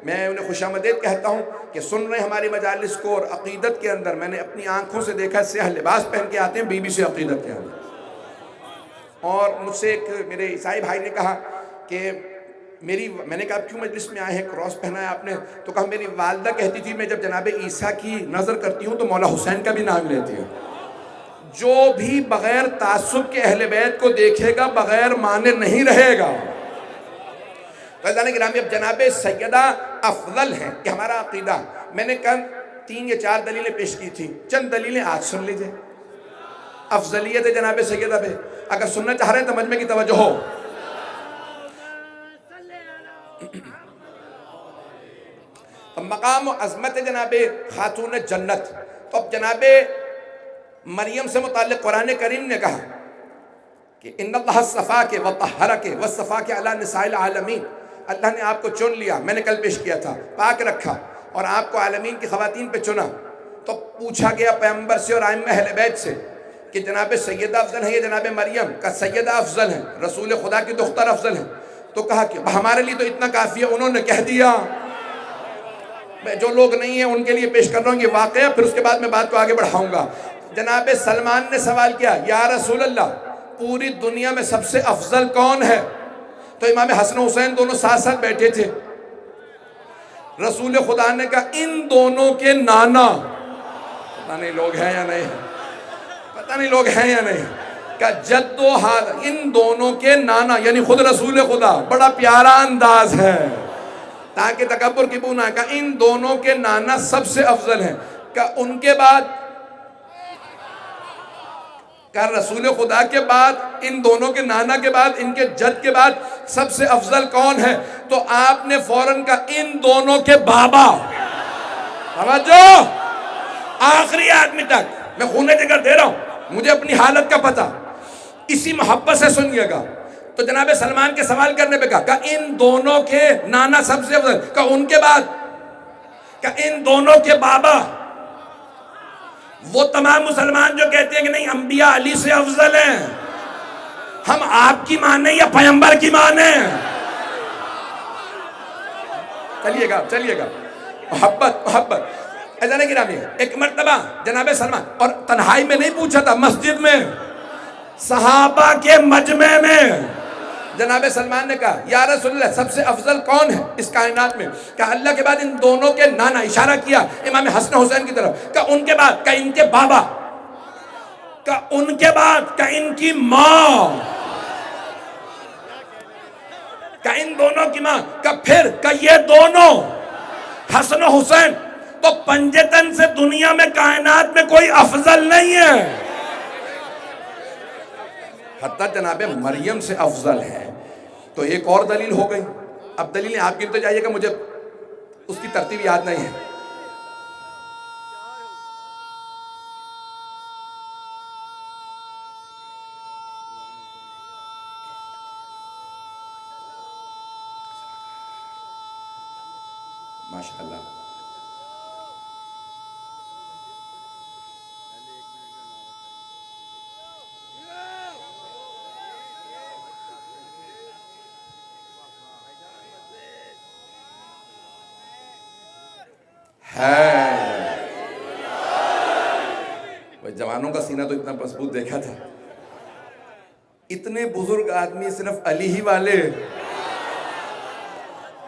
میں انہیں خوش آمدید کہتا ہوں کہ سن رہے ہماری مجالس کو. اور عقیدت کے اندر میں نے اپنی آنکھوں سے دیکھا، سیاہ لباس پہن کے آتے ہیں بیوی سے عقیدت کے اندر. اور مجھ سے ایک میرے عیسائی بھائی نے کہا کہ میں نے کہا کیوں مجلس میں آئے ہیں، کراس پہنا ہے آپ نے؟ تو کہا میری والدہ کہتی تھی میں جب جناب عیسیٰ کی نظر کرتی ہوں تو مولا حسین کا بھی نام لیتی ہوں. جو بھی بغیر تعصب کے اہل بیت کو دیکھے گا بغیر مانے نہیں رہے گا. فیضان گرامی، اب جناب سیدہ افضل ہیں، کہ ہمارا عقیدہ. میں نے کہا 3 یا 4 دلیلیں پیش کی تھیں، چند دلیلیں آج سن لیجئے. افضلیت جناب سیدہ پہ اگر سننا چاہ رہے ہیں تو مجمع کی توجہ ہو. مقام و عظمت جناب خاتون جنت. تو اب جناب مریم سے متعلق قرآن کریم نے کہا کہ ان اللہ اصطفاک وطہرک واصطفاک علی نساء العالمین. اللہ نے آپ کو چن لیا، میں نے کل پیش کیا تھا، پاک رکھا اور آپ کو عالمین کی خواتین پہ چنا. تو پوچھا گیا پیغمبر سے اور ائمہ اہل بیت سے کہ جناب سیدہ افضل ہے یا جناب مریم؟ کا سیدہ افضل ہے، رسول خدا کی دختر افضل ہے. تو کہا کہ ہمارے لیے تو اتنا کافی ہے. انہوں نے کہہ دیا. میں جو لوگ نہیں ہیں ان کے لیے پیش کر رہا ہوں یہ واقعہ، پھر اس کے بعد میں بات کو آگے بڑھاؤں گا. جناب سلمان نے سوال کیا، یا رسول اللہ پوری دنیا میں سب سے افضل کون ہے؟ تو امام حسن حسین دونوں ساتھ ساتھ بیٹھے تھے. رسول خدا نے کہا ان دونوں کے نانا. پتہ نہیں لوگ ہیں یا نہیں، پتہ نہیں لوگ ہیں یا نہیں. کہ جد و حال ان دونوں کے نانا، یعنی خود رسول خدا. بڑا پیارا انداز ہے تاکہ تکبر کی بو نہ. کہ ان دونوں کے نانا سب سے افضل ہیں. کہ ان کے بعد، کہ رسول خدا کے بعد، ان دونوں کے نانا کے بعد، ان کے جد کے بعد سب سے افضل کون ہے؟ تو آپ نے فوراً کہا ان دونوں کے بابا. توجہ، آخری آدمی تک میں خونے جگر دے رہا ہوں، مجھے اپنی حالت کا پتہ. اسی محبت سے سنیے گا. تو جناب سلمان کے سوال کرنے پہ کہا کہ ان دونوں کے نانا سب سے افضل، کہ ان کے بعد، کہ ان دونوں کے بابا. وہ تمام مسلمان جو کہتے ہیں کہ نہیں انبیاء علی سے افضل ہیں، ہم آپ کی مانیں یا پیغمبر کی مانیں؟ چلیے گا محبت. ایسا گرامی، ایک مرتبہ جناب سلمان، اور تنہائی میں نہیں پوچھا تھا، مسجد میں صحابہ کے مجمع میں جناب سلمان نے کہا یا رسول اللہ سب سے افضل کون ہے اس کائنات میں؟ کہ اللہ کے بعد ان دونوں کے نانا، اشارہ کیا امام حسن حسین کی طرف. کہ ان کے بعد، کہ ان کے بابا، کہ ان کے بعد، کہ ان کی ماں، کہ ان دونوں کی ماں، کہ پھر کہ یہ دونوں حسن و حسین. تو پنجتن سے دنیا میں کائنات میں کوئی افضل نہیں ہے، حتیٰ جناب مریم سے افضل ہے. تو ایک اور دلیل ہو گئی. اب دلیلیں آپ گنتے جائیے گا، مجھے اس کی ترتیب یاد نہیں ہے. ماشاءاللہ. جوانوں کا سینہ تو اتنا مضبوط دیکھا تھا. اتنے بزرگ آدمی صرف علی ہی والے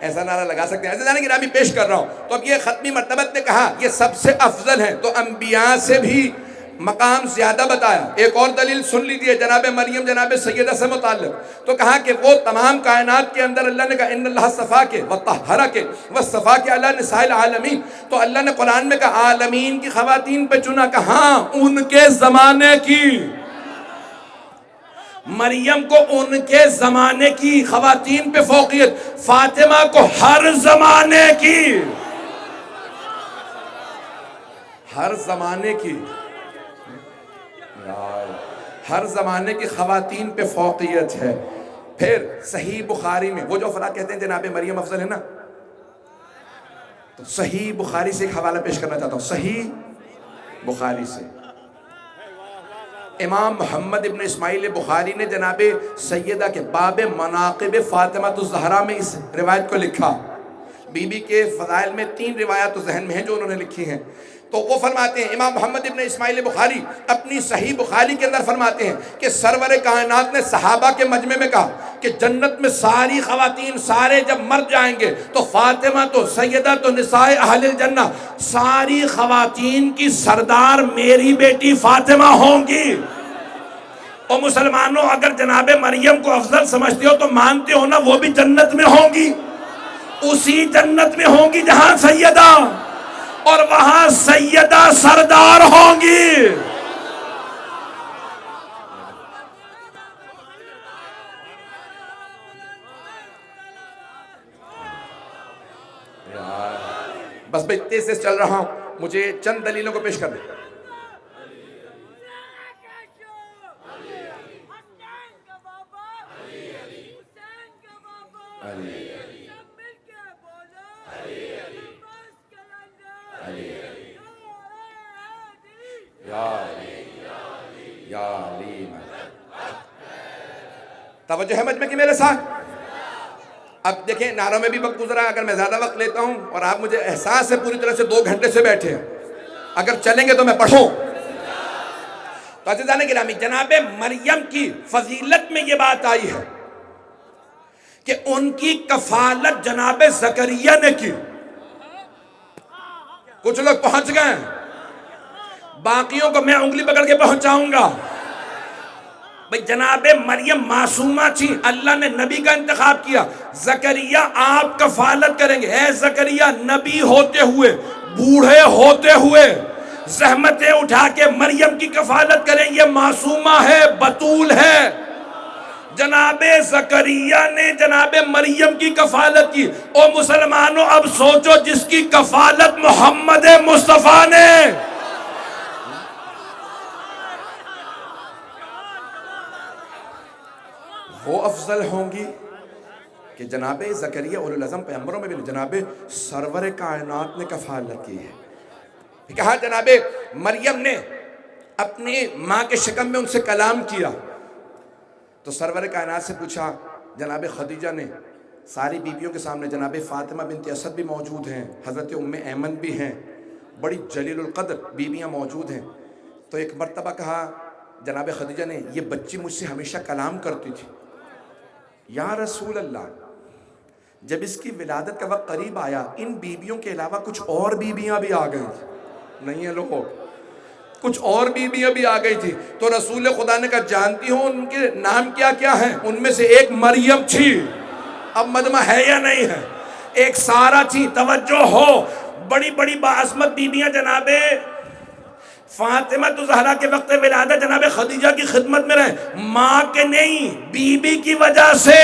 ایسا نعرہ لگا سکتے ہیں. ایسے جانے کی نامی پیش کر رہا ہوں. تو اب یہ ختمی مرتبت نے کہا یہ سب سے افضل ہیں، تو انبیاء سے بھی مقام زیادہ بتایا. ایک اور دلیل سن لیجیے جناب مریم جناب سیدہ سے متعلق. تو کہا کہ وہ تمام کائنات کے اندر اللہ نے کہا ان اللہ اصطفاک وطہرک واصطفاک علی نساء العالمین. تو اللہ نے قرآن میں کہا عالمین کی خواتین پہ چنا. کہاں؟ ان کے زمانے کی. مریم کو ان کے زمانے کی خواتین پہ فوقیت، فاطمہ کو ہر زمانے کی. ہر زمانے کی ہر زمانے کی خواتین پہ فوقیت ہے. پھر صحیح بخاری میں وہ جو افراد کہتے ہیں جناب مریم افضل ہے نا، تو صحیح بخاری سے ایک حوالہ پیش کرنا چاہتا ہوں. صحیح بخاری سے امام محمد ابن اسماعیل بخاری نے جناب سیدہ کے باب مناقب فاطمہ الزہرا میں اس روایت کو لکھا. بی بی کے فضائل میں 3 روایات تو ذہن میں ہیں جو انہوں نے لکھی ہیں. تو وہ فرماتے ہیں امام محمد ابن اسماعیل بخاری اپنی صحیح بخاری کے اندر فرماتے ہیں کہ سرور کائنات نے صحابہ کے مجمع میں کہا کہ جنت میں ساری خواتین سارے جب مر جائیں گے تو فاطمہ تو سیدہ تو نساء اہل الجنہ ساری خواتین کی سردار میری بیٹی فاطمہ ہوں گی. اور مسلمانوں اگر جناب مریم کو افضل سمجھتے ہو تو مانتے ہو نا وہ بھی جنت میں ہوں گی، اسی جنت میں ہوں گی جہاں سیدہ، اور وہاں سیدہ سردار ہوں گی. بس میں تیز سے چل رہا ہوں، مجھے چند دلیلوں کو پیش کر دیں. توجہ ہے مجمع کی میرے ساتھ. اب دیکھیں نعروں میں بھی وقت گزرا، اگر میں زیادہ وقت لیتا ہوں اور آپ مجھے احساس ہے پوری طرح سے 2 گھنٹے سے بیٹھے ہیں، اگر چلیں گے تو میں پڑھوں. تو عزیزان گرامی جناب مریم کی فضیلت میں یہ بات آئی ہے کہ ان کی کفالت جناب زکریا نے کی. کچھ لوگ پہنچ گئے، باقیوں کو میں انگلی پکڑ کے پہنچاؤں گا. بھئی جناب مریم معصومہ تھی، اللہ نے نبی کا انتخاب کیا. زکریا آپ کفالت کریں گے. اے زکریا نبی ہوتے ہوئے، بوڑھے ہوتے ہوئے زحمتیں اٹھا کے مریم کی کفالت کریں. یہ معصومہ ہے، بطول ہے. جناب زکریا نے جناب مریم کی کفالت کی. او مسلمانوں اب سوچو جس کی کفالت محمد مصطفیٰ نے، وہ افضل ہوں گی کہ جناب زکریا اولو العزم پیغمبروں میں بھی جناب سرور کائنات نے کفالت کی ہے. کہا جناب مریم نے اپنی ماں کے شکم میں ان سے کلام کیا تو سرور کائنات سے پوچھا. جناب خدیجہ نے ساری بیویوں کے سامنے، جناب فاطمہ بنت اسد بھی موجود ہیں، حضرت ام ایمن بھی ہیں، بڑی جلیل القدر بیویاں موجود ہیں. تو ایک مرتبہ کہا جناب خدیجہ نے، یہ بچی مجھ سے ہمیشہ کلام کرتی تھی. یا رسول اللہ جب اس کی ولادت کا وقت قریب آیا ان بیویوں کے علاوہ کچھ اور بیویاں بھی آ گئی تھی. نہیں ہے لوگوں، کچھ اور بیویاں بھی آ گئی تھی. تو رسول خدا نے کہا جانتی ہوں ان کے نام کیا کیا ہیں؟ ان میں سے ایک مریم تھی. اب مجمع ہے یا نہیں ہے؟ ایک سارہ تھی. توجہ ہو، بڑی بڑی باعظمت بیویاں جناب فاطمہ الزہرا کے وقت ولادت جناب خدیجہ کی خدمت میں رہے. ماں کے نہیں، بی بی کی وجہ سے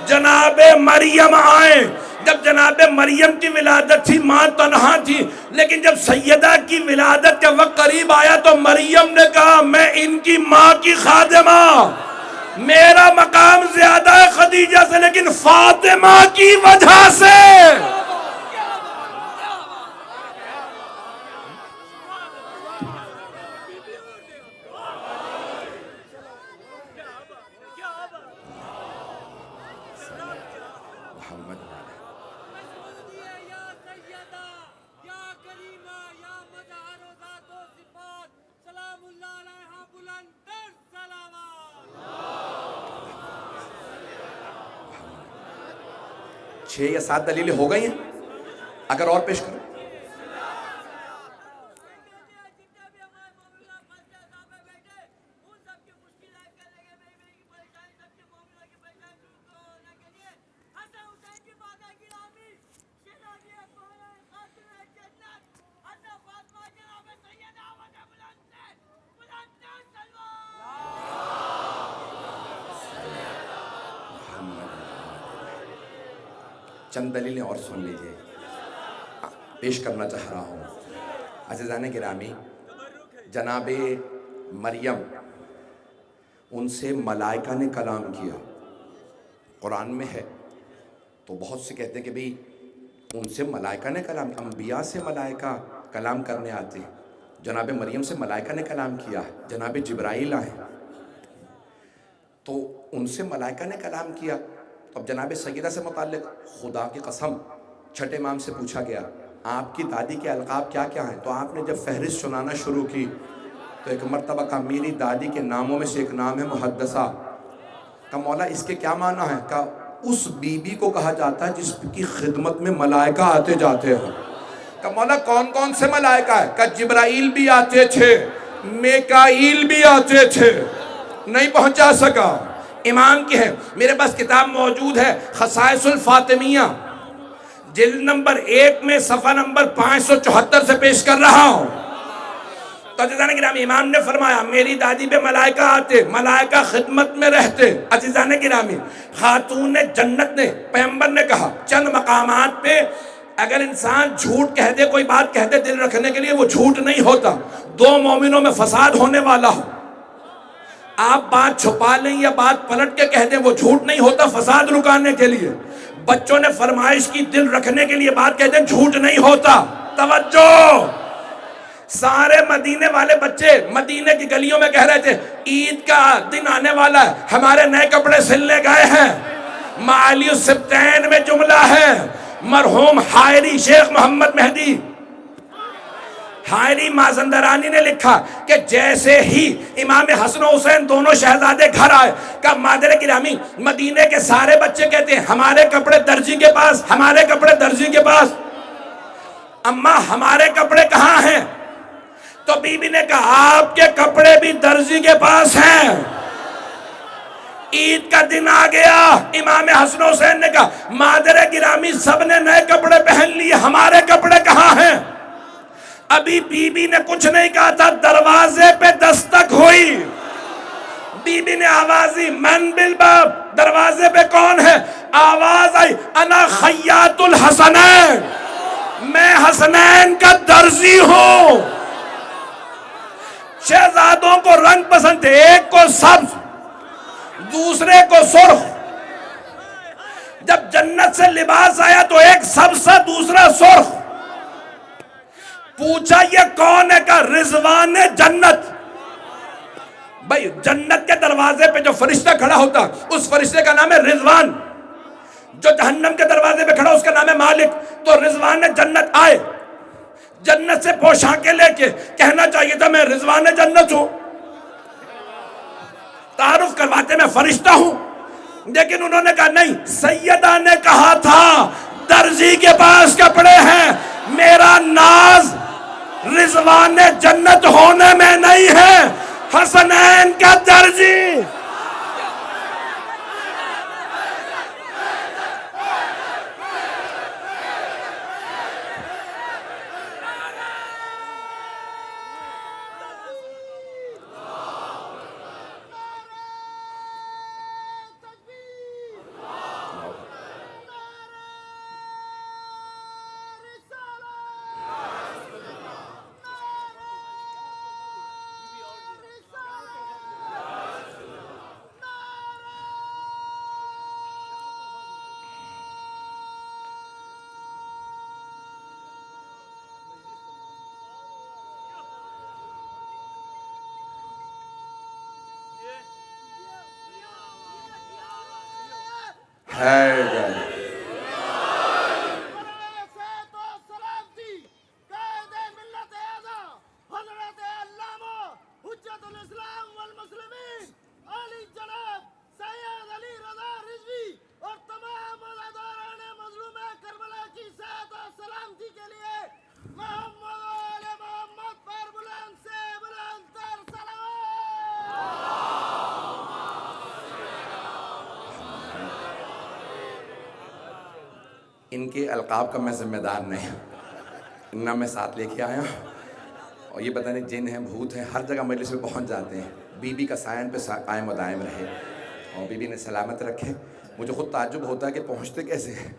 جناب مریم آئے. جب جناب مریم کی ولادت تھی ماں تنہا تھی، لیکن جب سیدہ کی ولادت کا وقت قریب آیا تو مریم نے کہا میں ان کی ماں کی خادمہ، میرا مقام زیادہ ہے خدیجہ سے لیکن فاطمہ کی وجہ سے. چھ یا 7 دلیلیں ہو گئی ہیں، اگر اور پیش کروں. چند دلیلیں اور سن لیجئے، پیش کرنا چاہ رہا ہوں. عزیزان گرامی، جناب مریم، ان سے ملائکہ نے کلام کیا، قرآن میں ہے۔ تو بہت سے کہتے ہیں کہ بھئی ان سے ملائکہ نے کلام، انبیاء سے ملائکہ کلام کرنے آتے ہیں، جناب مریم سے ملائکہ نے کلام کیا ہے، جناب جبرائیل آئے تو ان سے ملائکہ نے کلام کیا۔ اب جناب سیدہ سے متعلق خدا کی قسم چھٹے امام سے پوچھا گیا آپ کی دادی کے القاب کیا کیا ہیں؟ تو آپ نے جب فہرست سنانا شروع کی تو ایک مرتبہ کہا میری دادی کے ناموں میں سے ایک نام ہے محدثہ۔ کہا مولا اس کے کیا معنی ہے؟ کہا اس بی بی کو کہا جاتا ہے جس کی خدمت میں ملائکہ آتے جاتے ہیں۔ کہا مولا کون کون سے ملائکہ ہے؟ کہا جبرائیل بھی آتے تھے، میکائیل بھی آتے تھے، نہیں پہنچا سکا۔ امام کی ہے، میرے پاس کتاب موجود ہے خصائص الفاطمیہ، جلد نمبر 1 میں صفحہ نمبر 574 سے پیش کر رہا ہوں۔ تو عزیزان گرامی امام نے فرمایا میری دادی پہ ملائکہ آتے، ملائکہ خدمت میں رہتے۔ عزیزان گرامی خاتون جنت نے، پیغمبر نے کہا چند مقامات پہ اگر انسان جھوٹ کہہ دے، کوئی بات کہہ دے دل رکھنے کے لیے، وہ جھوٹ نہیں ہوتا۔ دو مومنوں میں فساد ہونے والا ہو، آپ بات چھپا لیں یا بات پلٹ کے کہہ دیں، وہ جھوٹ نہیں ہوتا، فساد رکانے کے لیے۔ بچوں نے فرمائش کی دل رکھنے کے لیے بات کہہ دیں، جھوٹ نہیں ہوتا۔ توجہ، سارے مدینے والے بچے مدینے کی گلیوں میں کہہ رہے تھے عید کا دن آنے والا ہے، ہمارے نئے کپڑے سلنے گئے ہیں۔ معالی السبتین میں جملہ ہے، مرحوم حائری شیخ محمد مہدی حائری مازندرانی نے لکھا کہ جیسے ہی امام حسن و حسین دونوں شہزادے گھر آئے، کہا مادر گرامی مدینے کے سارے بچے کہتے ہیں ہمارے کپڑے درزی کے پاس، ہمارے کپڑے درزی کے پاس۔ اماں ہمارے کپڑے کہاں ہیں؟ تو بی بی نے کہا آپ کے کپڑے بھی درزی کے پاس ہیں۔ عید کا دن آ گیا، امام حسن و حسین نے کہا مادر گرامی سب نے نئے کپڑے پہن لیے، ہمارے کپڑے کہاں ہیں؟ ابھی بی بی نے کچھ نہیں کہا تھا، دروازے پہ دستک ہوئی، بی بی نے آواز دی من بالباب، دروازے پہ کون ہے؟ آواز آئی انا خیاط الحسنین، میں حسنین کا درزی ہوں۔ شہزادوں کو رنگ پسند تھے، ایک کو سبز دوسرے کو سرخ۔ جب جنت سے لباس آیا تو ایک سبز سا دوسرا سرخ۔ پوچھا یہ کون ہے؟ کہا رضوان جنت۔ بھائی جنت کے دروازے پہ جو فرشتہ کھڑا ہوتا اس فرشتے کا نام ہے رضوان، جو جہنم کے دروازے پہ کھڑا اس کا نام ہے مالک۔ تو رضوان جنت آئے، جنت سے پوشاکیں لے کے، کہنا چاہیے تھا میں رضوان جنت ہوں، تعارف کرواتے میں فرشتہ ہوں، لیکن انہوں نے کہا نہیں، سیدہ نے کہا تھا درزی کے پاس کپڑے ہیں، میرا ناز رضوان جنت ہونے میں نہیں ہے، حسنین کا درزی۔ ان کے القاب کا میں ذمہ دار نہیں، نہ میں ساتھ لے کے آیا، اور یہ پتہ نہیں جن ہیں بھوت ہیں، ہر جگہ مجلس میں پہنچ جاتے ہیں۔ بی بی کا سائن پہ قائم و دائم رہے اور بی بی نے سلامت رکھے۔ مجھے خود تعجب ہوتا ہے کہ پہنچتے کیسے ہیں،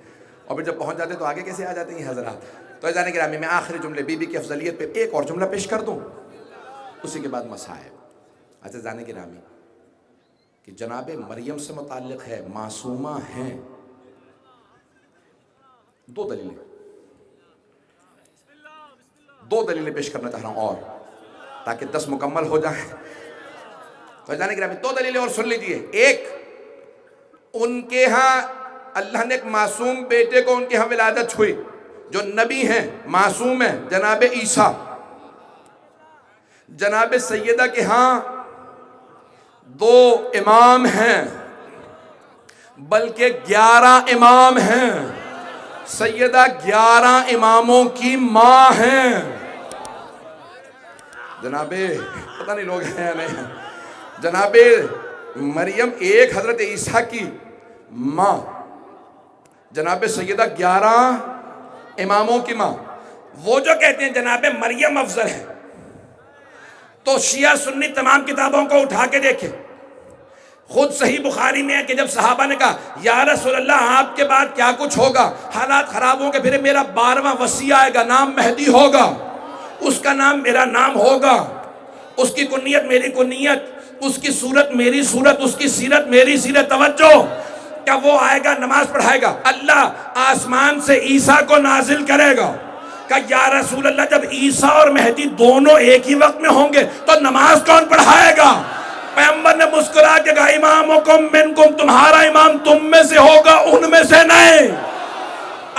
اور پھر جب پہنچ جاتے تو آگے کیسے آ جاتے ہیں حضرات. تو عزیزان گرامی میں آخری جملے بی بی کی افضلیت پہ ایک اور جملہ پیش کر دوں، اسی کے بعد مصائب. عزیزان گرامی کہ جناب مریم سے متعلق ہے، معصومہ ہیں. 2 دلیلیں پیش کرنا چاہ رہا ہوں اور تاکہ 10 مکمل ہو جائیں. تو عزیزان گرامی 2 دلیلیں اور سن لیجئے. ایک، ان کے ہاں اللہ نے ایک معصوم بیٹے کو ان کے ہاں ولادت ہوئی جو نبی ہیں، معصوم ہیں، جناب عیسیٰ. جناب سیدہ کے ہاں 2 امام ہیں بلکہ 11 امام ہیں. سیدہ 11 اماموں کی ماں ہیں. جناب پتہ نہیں لوگ ہیں یا نہیں، جناب مریم ایک حضرت عیسیٰ کی ماں، جناب سیدہ 11 اماموں کی ماں. وہ جو کہتے ہیں جناب مریم افضل ہے، تو شیعہ سنی تمام کتابوں کو اٹھا کے دیکھیں. خود صحیح بخاری میں ہے کہ جب صحابہ نے کہا یا رسول اللہ آپ کے بعد کیا کچھ ہوگا، حالات خراب ہوں گے، پھر میرا 12واں وصی آئے گا، نام مہدی ہوگا، اس کا نام میرا نام ہوگا، اس کی کنیت میری کنیت، اس کی صورت میری صورت، اس کی سیرت میری سیرت. توجہ، کیا وہ آئے گا نماز پڑھائے گا، اللہ آسمان سے عیسیٰ کو نازل کرے گا. کہ یا رسول اللہ جب عیسیٰ اور مہدی دونوں ایک ہی وقت میں ہوں گے تو نماز کون پڑھائے گا؟ پیغمبر نے مسکرا کے کہا امامکم منکم، تمہارا امام تم میں سے ہوگا، ان میں سے نہیں.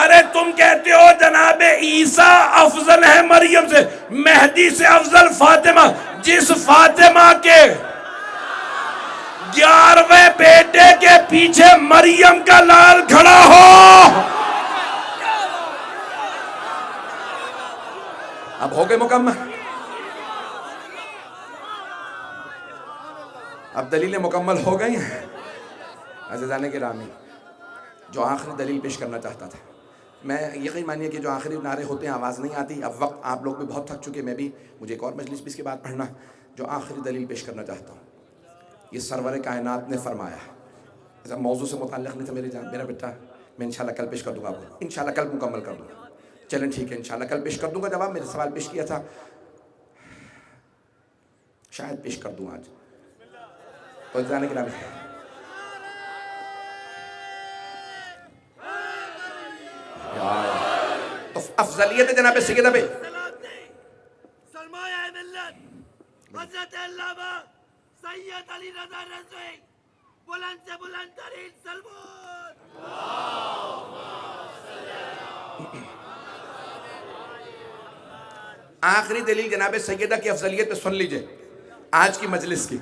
ارے تم کہتے ہو جناب عیسیٰ افضل ہے مریم سے، مہدی سے افضل فاطمہ. جس فاطمہ کے 11ویں بیٹے کے پیچھے مریم کا لال کھڑا ہو. اب ہو گئے مکمل، اب دلیلیں مکمل ہو گئی ہیں. عزیزان گرامی جو آخری دلیل پیش کرنا چاہتا تھا، میں یقین مانیے کہ جو آخری نعرے ہوتے ہیں آواز نہیں آتی. اب وقت آپ لوگ بھی بہت تھک چکے، میں بھی، مجھے ایک اور مجلس بھی اس کے بعد پڑھنا. جو آخری دلیل پیش کرنا چاہتا ہوں، یہ سرور کائنات نے فرمایا. موضوع سے متعلق نہیں تھا میرا بیٹا، میں انشاءاللہ کل پیش کر دوں گا آپ کو، انشاءاللہ کل مکمل کر دوں گا. چلیں ٹھیک ہے، انشاءاللہ کل پیش کر دوں گا. جواب میرے سوال پیش کیا تھا شاید پیش کر دوں آج. تو جانے کے نام تو افضلیت جناب سیدہ پہ سرمایہ ملت حضرت علامہ سید علی رضا رضوی بلند سے بلند ترین سلمان. آخری دلیل جناب سیدہ کی افضلیت پہ سن لیجئے آج کی مجلس کی،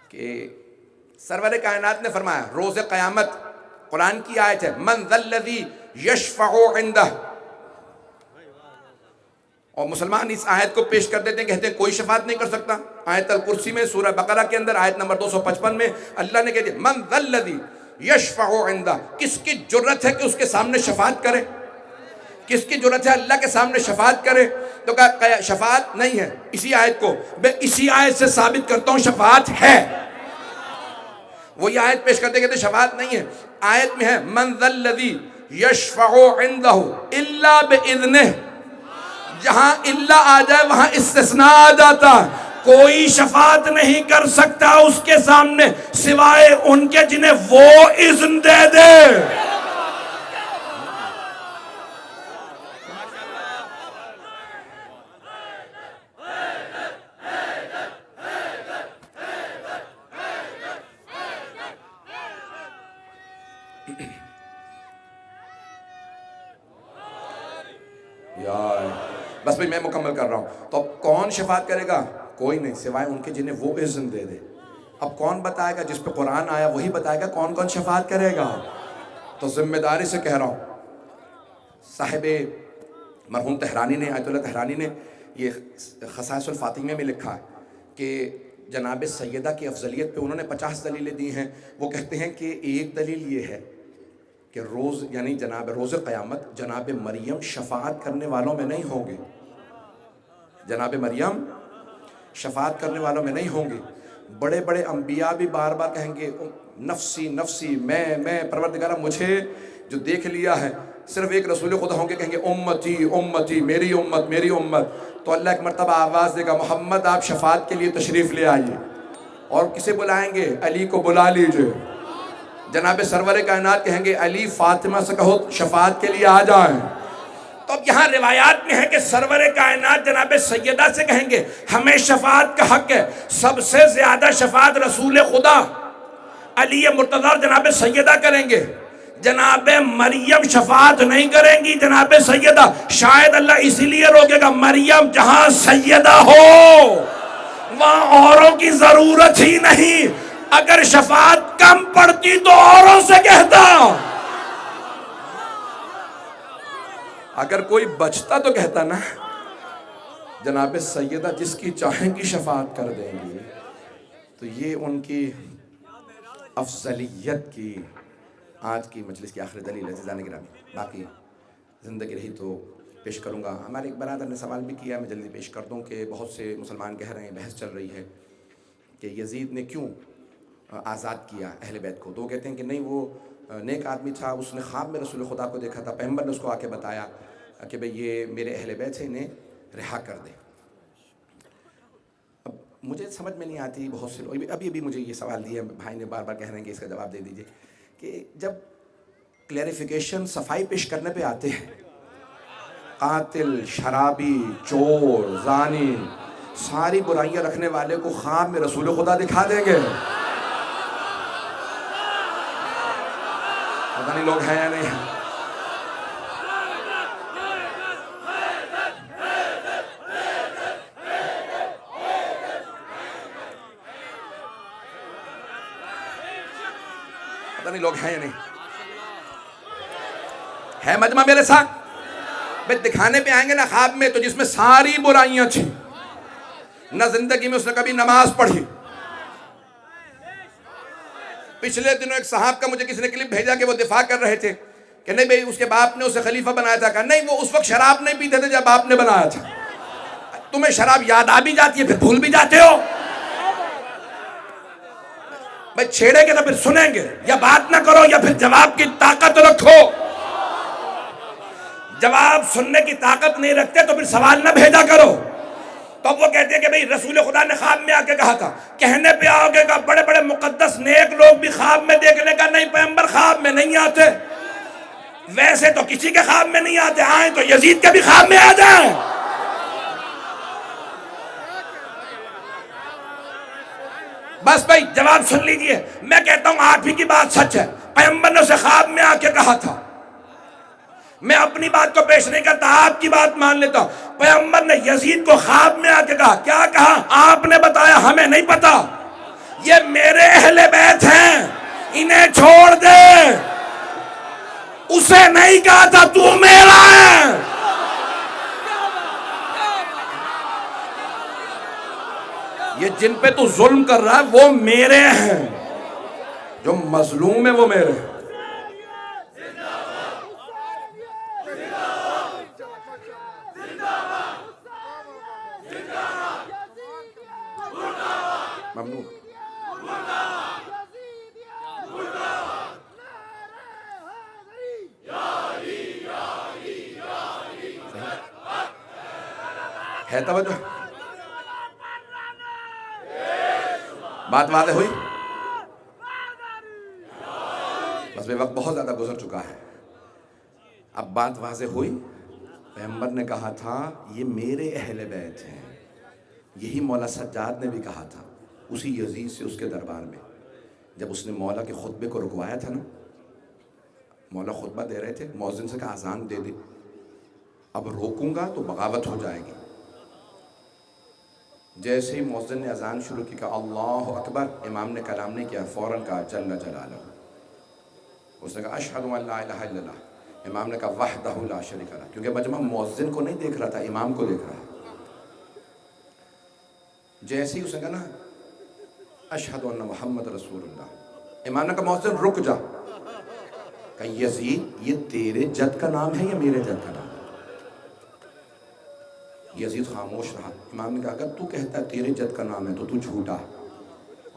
کہ سرور کائنات نے فرمایا روز قیامت، قرآن کی آیت ہے من ذا الذی یشفع عندہ، اور مسلمان اس آیت کو پیش کر دیتے ہیں، کہتے ہیں کوئی شفاعت نہیں کر سکتا. آیت الکرسی میں سورہ بقرہ کے اندر آیت نمبر 255 میں اللہ نے کہہ دیا من ذا الذی یشفع عندہ، کس کی جرت ہے کہ اس کے سامنے شفاعت کرے، کس کی جرت ہے اللہ کے سامنے شفاعت کرے. تو کہا شفاعت نہیں ہے. اسی آیت کو میں اسی آیت سے ثابت کرتا ہوں شفاعت ہے. وہی آیت پیش کرتے کہتے شفاعت نہیں ہے. آیت میں ہے من ذا الذی یشفع عندہ الا باذنہ، جہاں الا آ جائے وہاں استثناء آ جاتا. کوئی شفاعت نہیں کر سکتا اس کے سامنے سوائے ان کے جنہیں وہ اذن دے دے. بس بھئی میں مکمل کر رہا ہوں. تو اب کون شفاعت کرے گا؟ کوئی نہیں سوائے ان کے جنہیں وہ اذن دے دے. اب کون بتائے گا؟ جس پہ قرآن آیا وہی بتائے گا کون کون شفاعت کرے گا. تو ذمہ داری سے کہہ رہا ہوں، صاحب مرحوم تہرانی نے، آیت اللہ تہرانی نے یہ خصائص الفاطمیہ میں لکھا ہے کہ جناب سیدہ کی افضلیت پہ انہوں نے 50 دلیلیں دی ہیں. وہ کہتے ہیں کہ ایک دلیل یہ ہے کہ روز یعنی جناب روز قیامت جناب مریم شفاعت کرنے والوں میں نہیں ہوں گے. جناب مریم شفاعت کرنے والوں میں نہیں ہوں گے. بڑے بڑے انبیاء بھی بار بار کہیں گے نفسی نفسی، میں پروردگارہ مجھے جو دیکھ لیا ہے صرف ایک رسول خدا ہوں گے، کہیں گے امتی امتی، میری امت میری امت، تو اللہ ایک مرتبہ آواز دے گا محمد آپ شفاعت کے لیے تشریف لے آئیے، اور کسے بلائیں گے؟ علی کو بلا لیجئے۔ جناب سرور کائنات کہیں گے علی فاطمہ سے کہو شفاعت کے لیے آ جائیں۔ تو اب یہاں روایات میں ہے کہ سرور کائنات جناب سیدہ سے کہیں گے ہمیں شفاعت کا حق ہے، سب سے زیادہ شفاعت رسول خدا علی مرتضی اور جناب سیدہ کریں گے، جناب مریم شفاعت نہیں کریں گی جناب سیدہ، شاید اللہ اسی لیے روکے گا مریم جہاں سیدہ ہو وہاں اوروں کی ضرورت ہی نہیں، اگر شفاعت کم پڑتی تو اوروں سے کہتا، اگر کوئی بچتا تو کہتا نا جناب سیدہ جس کی چاہیں گی شفاعت کر دیں گی۔ تو یہ ان کی افضلیت کی آج کی مجلس کی آخری دلیل ہے۔ عزیزان گرامی، باقی زندگی رہی تو پیش کروں گا۔ ہمارے ایک برادر نے سوال بھی کیا، میں جلدی پیش کر دوں کہ بہت سے مسلمان کہہ رہے ہیں، بحث چل رہی ہے کہ یزید نے کیوں آزاد کیا اہل بیت کو، تو وہ کہتے ہیں کہ نہیں وہ نیک آدمی تھا، اس نے خواب میں رسول خدا کو دیکھا تھا، پیغمبر نے اس کو آ کے بتایا کہ بھئی یہ میرے اہل بیت ہیں، انہیں رہا کر دے۔ اب مجھے سمجھ میں نہیں آتی، بہت سے لوگ ابھی مجھے یہ سوال دیا، بھائی نے بار بار کہہ رہے ہیں کہ اس کا جواب دے دیجئے، کہ جب کلیریفیکیشن صفائی پیش کرنے پہ آتے ہیں، قاتل، شرابی، چور، زانی، ساری برائیاں رکھنے والے کو خواب میں رسول خدا دکھا دیں گے؟ پتہ نہیں لوگ ہیں یا نہیں ہیں۔ پتہ نہیں لوگ ہیں یا نہیں ہے مجمع میرے ساتھ؟ بھئی دکھانے پہ آئیں گے نا خواب میں تو جس میں ساری برائیاں تھیں، نہ زندگی میں اس نے کبھی نماز پڑھی۔ پچھلے دنوں ایک صاحب کا مجھے کسی نے کلپ بھیجا کہ وہ دفاع کر رہے تھے کہ نہیں بھئی اس کے باپ نے اسے خلیفہ بنایا تھا، کہا نہیں وہ اس وقت شراب نہیں پیتے تھے جب باپ نے بنایا تھا۔ تمہیں شراب یاد آ بھی جاتی ہے پھر بھول بھی جاتے ہو؟ بھئی چھیڑیں گے تو پھر سنیں گے، یا بات نہ کرو یا پھر جواب کی طاقت رکھو۔ جواب سننے کی طاقت نہیں رکھتے تو پھر سوال نہ بھیجا کرو۔ تو وہ کہتے ہیں کہ بھئی رسول خدا نے خواب میں آ کے کہا تھا، کہنے پہ آؤ گے کہ بڑے بڑے مقدس نیک لوگ بھی خواب میں دیکھنے کا نہیں، پیغمبر خواب میں نہیں آتے۔ ویسے تو کسی کے خواب میں نہیں آتے، آئیں تو یزید کے بھی خواب میں آ جائیں۔ بس بھائی جواب سن لیجئے، میں کہتا ہوں آپ ہی کی بات سچ ہے، پیغمبر نے اسے خواب میں آ کے کہا تھا۔ میں اپنی بات کو پیش نہیں کرتا، آپ کی بات مان لیتا ہوں۔ پیغمبر نے یزید کو خواب میں آ کے کہا، کیا کہا؟ آپ نے بتایا، ہمیں نہیں پتا، یہ میرے اہل بیت ہیں، انہیں چھوڑ دے۔ اسے نہیں کہا تھا تو میرا ہے۔ یہ جن پہ تو ظلم کر رہا ہے وہ میرے ہیں، جو مظلوم ہے وہ میرے ہیں۔ ممنون۔ ہے توجہ؟ بات واضح ہوئی؟ بس بے وقت بہت زیادہ گزر چکا ہے، اب بات واضح ہوئی۔ پیغمبر نے کہا تھا یہ میرے اہل بیت ہیں، یہی مولا سجاد نے بھی کہا تھا اسی یزید سے اس کے دربار میں، جب اس نے مولا کے خطبے کو رکوایا تھا نا، مولا خطبہ دے رہے تھے، مؤذن سے کہا اذان دے دے، اب روکوں گا تو بغاوت ہو جائے گی۔ جیسے ہی مؤذن نے اذان شروع کی، کہا اللہ اکبر، امام نے کلام نہیں کیا، فوراً کہا جل جلالہ، اس نے کہا اشہد ان لا الہ الا اللہ، امام نے کہا وحدہ لا شریک لہ، کیونکہ مجمع مؤذن کو نہیں دیکھ رہا تھا، امام کو دیکھ رہا ہے۔ جیسے ہی اس نے کہا نا اشہد ان محمد رسول اللہ، امام نے کہا مؤذن رک جا، کہ یزید یہ تیرے جد کا نام ہے یا میرے جد کا نام ہے؟ یزید خاموش رہا۔ امام نے کہا اگر تو کہتا ہے تیرے جد کا نام ہے تو تو جھوٹا ہے،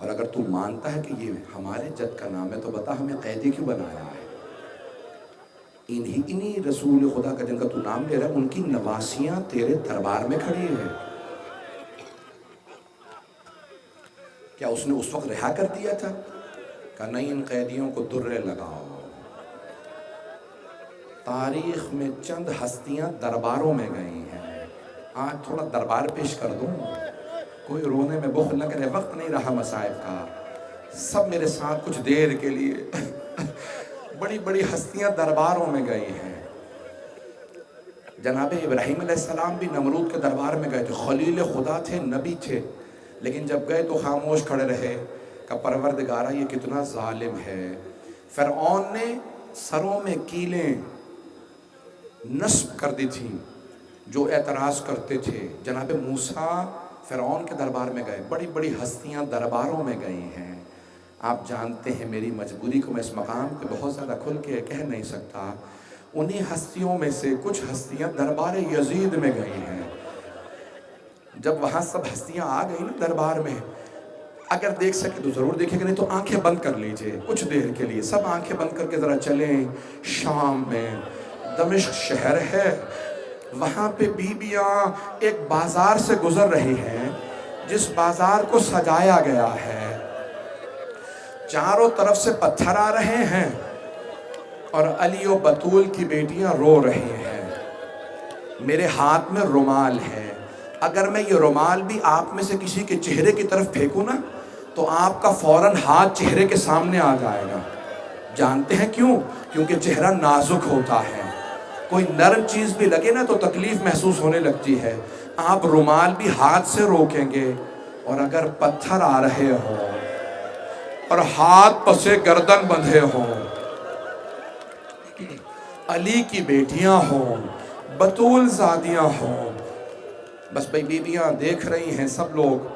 اور اگر تو مانتا ہے کہ یہ ہمارے جد کا نام ہے تو بتا ہمیں قیدی کیوں بنایا ہے؟ انہی رسول خدا کا جن کا تو نام لے رہا ہے ان کی نواسیاں تیرے دربار میں کھڑی ہیں، کیا اس نے اس وقت رہا کر دیا تھا؟ کہ نہیں، ان قیدیوں کو درے لگاؤ۔ تاریخ میں چند ہستیاں درباروں میں گئی ہیں، آج تھوڑا دربار پیش کر دوں، کوئی رونے میں بخل نہ کرے، وقت نہیں رہا مصائب کا، سب میرے ساتھ کچھ دیر کے لیے بڑی بڑی ہستیاں درباروں میں گئی ہیں۔ جناب ابراہیم علیہ السلام بھی نمرود کے دربار میں گئے تھے، خلیل خدا تھے، نبی تھے، لیکن جب گئے تو خاموش کھڑے رہے کہ پروردگارہ یہ کتنا ظالم ہے۔ فرعون نے سروں میں کیلیں نصب کر دی تھیں جو اعتراض کرتے تھے۔ جناب موسیٰ فرعون کے دربار میں گئے، بڑی بڑی ہستیاں درباروں میں گئی ہیں۔ آپ جانتے ہیں میری مجبوری کو میں اس مقام پہ بہت زیادہ کھل کے کہہ نہیں سکتا، انہی ہستیوں میں سے کچھ ہستیاں دربار یزید میں گئی ہیں۔ جب وہاں سب ہستیاں آ گئی نا دربار میں، اگر دیکھ سکے تو ضرور دیکھیں گے، نہیں تو آنکھیں بند کر لیجئے کچھ دیر کے لیے، سب آنکھیں بند کر کے ذرا چلیں۔ شام میں دمشق شہر ہے، وہاں پہ بیبیاں ایک بازار سے گزر رہی ہیں جس بازار کو سجایا گیا ہے، چاروں طرف سے پتھر آ رہے ہیں اور علی و بطول کی بیٹیاں رو رہی ہیں۔ میرے ہاتھ میں رومال ہے، اگر میں یہ رومال بھی آپ میں سے کسی کے چہرے کی طرف پھینکوں نا تو آپ کا فوراً ہاتھ چہرے کے سامنے آ جائے گا۔ جانتے ہیں کیوں؟ کیونکہ چہرہ نازک ہوتا ہے، کوئی نرم چیز بھی لگے نا تو تکلیف محسوس ہونے لگتی ہے۔ آپ رومال بھی ہاتھ سے روکیں گے، اور اگر پتھر آ رہے ہوں اور ہاتھ پسے گردن بندھے ہوں، علی کی بیٹیاں ہوں، بطول زادیاں ہوں، بس بھئی بیبیاں دیکھ رہی ہیں، سب لوگ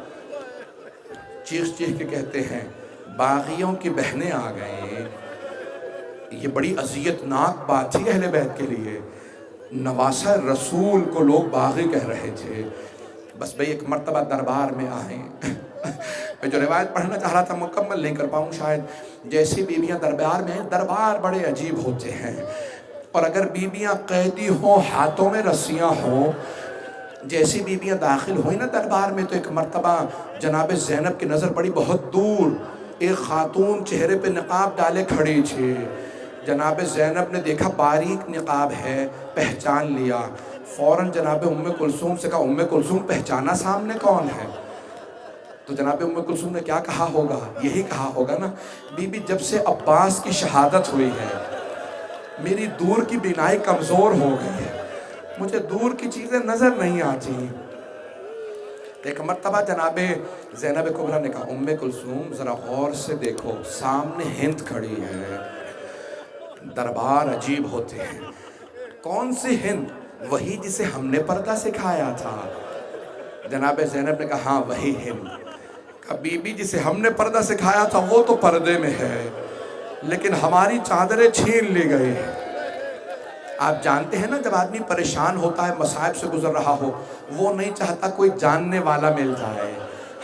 چیخ چیخ کے کہتے ہیں باغیوں کی بہنیں آ گئیں۔ یہ بڑی اذیتناک بات تھی اہل بیت کے لیے، نواسہ رسول کو لوگ باغی کہہ رہے تھے۔ بس بھئی ایک مرتبہ دربار میں آئیں میں جو روایت پڑھنا چاہ رہا تھا مکمل نہیں کر پاؤں شاید۔ جیسی بیبیاں دربار میں ہیں، دربار بڑے عجیب ہوتے ہیں، اور اگر بیبیاں قیدی ہوں، ہاتھوں میں رسیاں ہوں، جیسی بیبیاں داخل ہوئی نا دربار میں تو ایک مرتبہ جناب زینب کی نظر پڑی بہت دور، ایک خاتون چہرے پہ نقاب ڈالے کھڑی تھی۔ جناب زینب نے دیکھا باریک نقاب ہے، پہچان لیا، فوراً جناب ام کلثوم سے کہا ام کلثوم پہچانا سامنے کون ہے؟ تو جناب ام کلثوم نے کیا کہا ہوگا؟ یہی کہا ہوگا نا، بی بی جب سے عباس کی شہادت ہوئی ہے میری دور کی بینائی کمزور ہو گئی ہے، مجھے دور کی چیزیں نظر نہیں آتی۔ ایک مرتبہ جناب زینب کبریٰ نے کہا ام کلثوم ذرا غور سے دیکھو، سامنے ہند کھڑی ہے۔ دربار عجیب ہوتے ہیں، کون سی ہند؟ وہی جسے ہم نے پردہ سکھایا تھا۔ جناب زینب نے کہا ہاں وہی ہند۔ کہا بی بی جسے ہم نے پردہ سکھایا تھا وہ تو پردے میں ہے، لیکن ہماری چادریں چھین لی گئی۔ آپ جانتے ہیں نا جب آدمی پریشان ہوتا ہے، مصائب سے گزر رہا ہو، وہ نہیں چاہتا کوئی جاننے والا مل جائے۔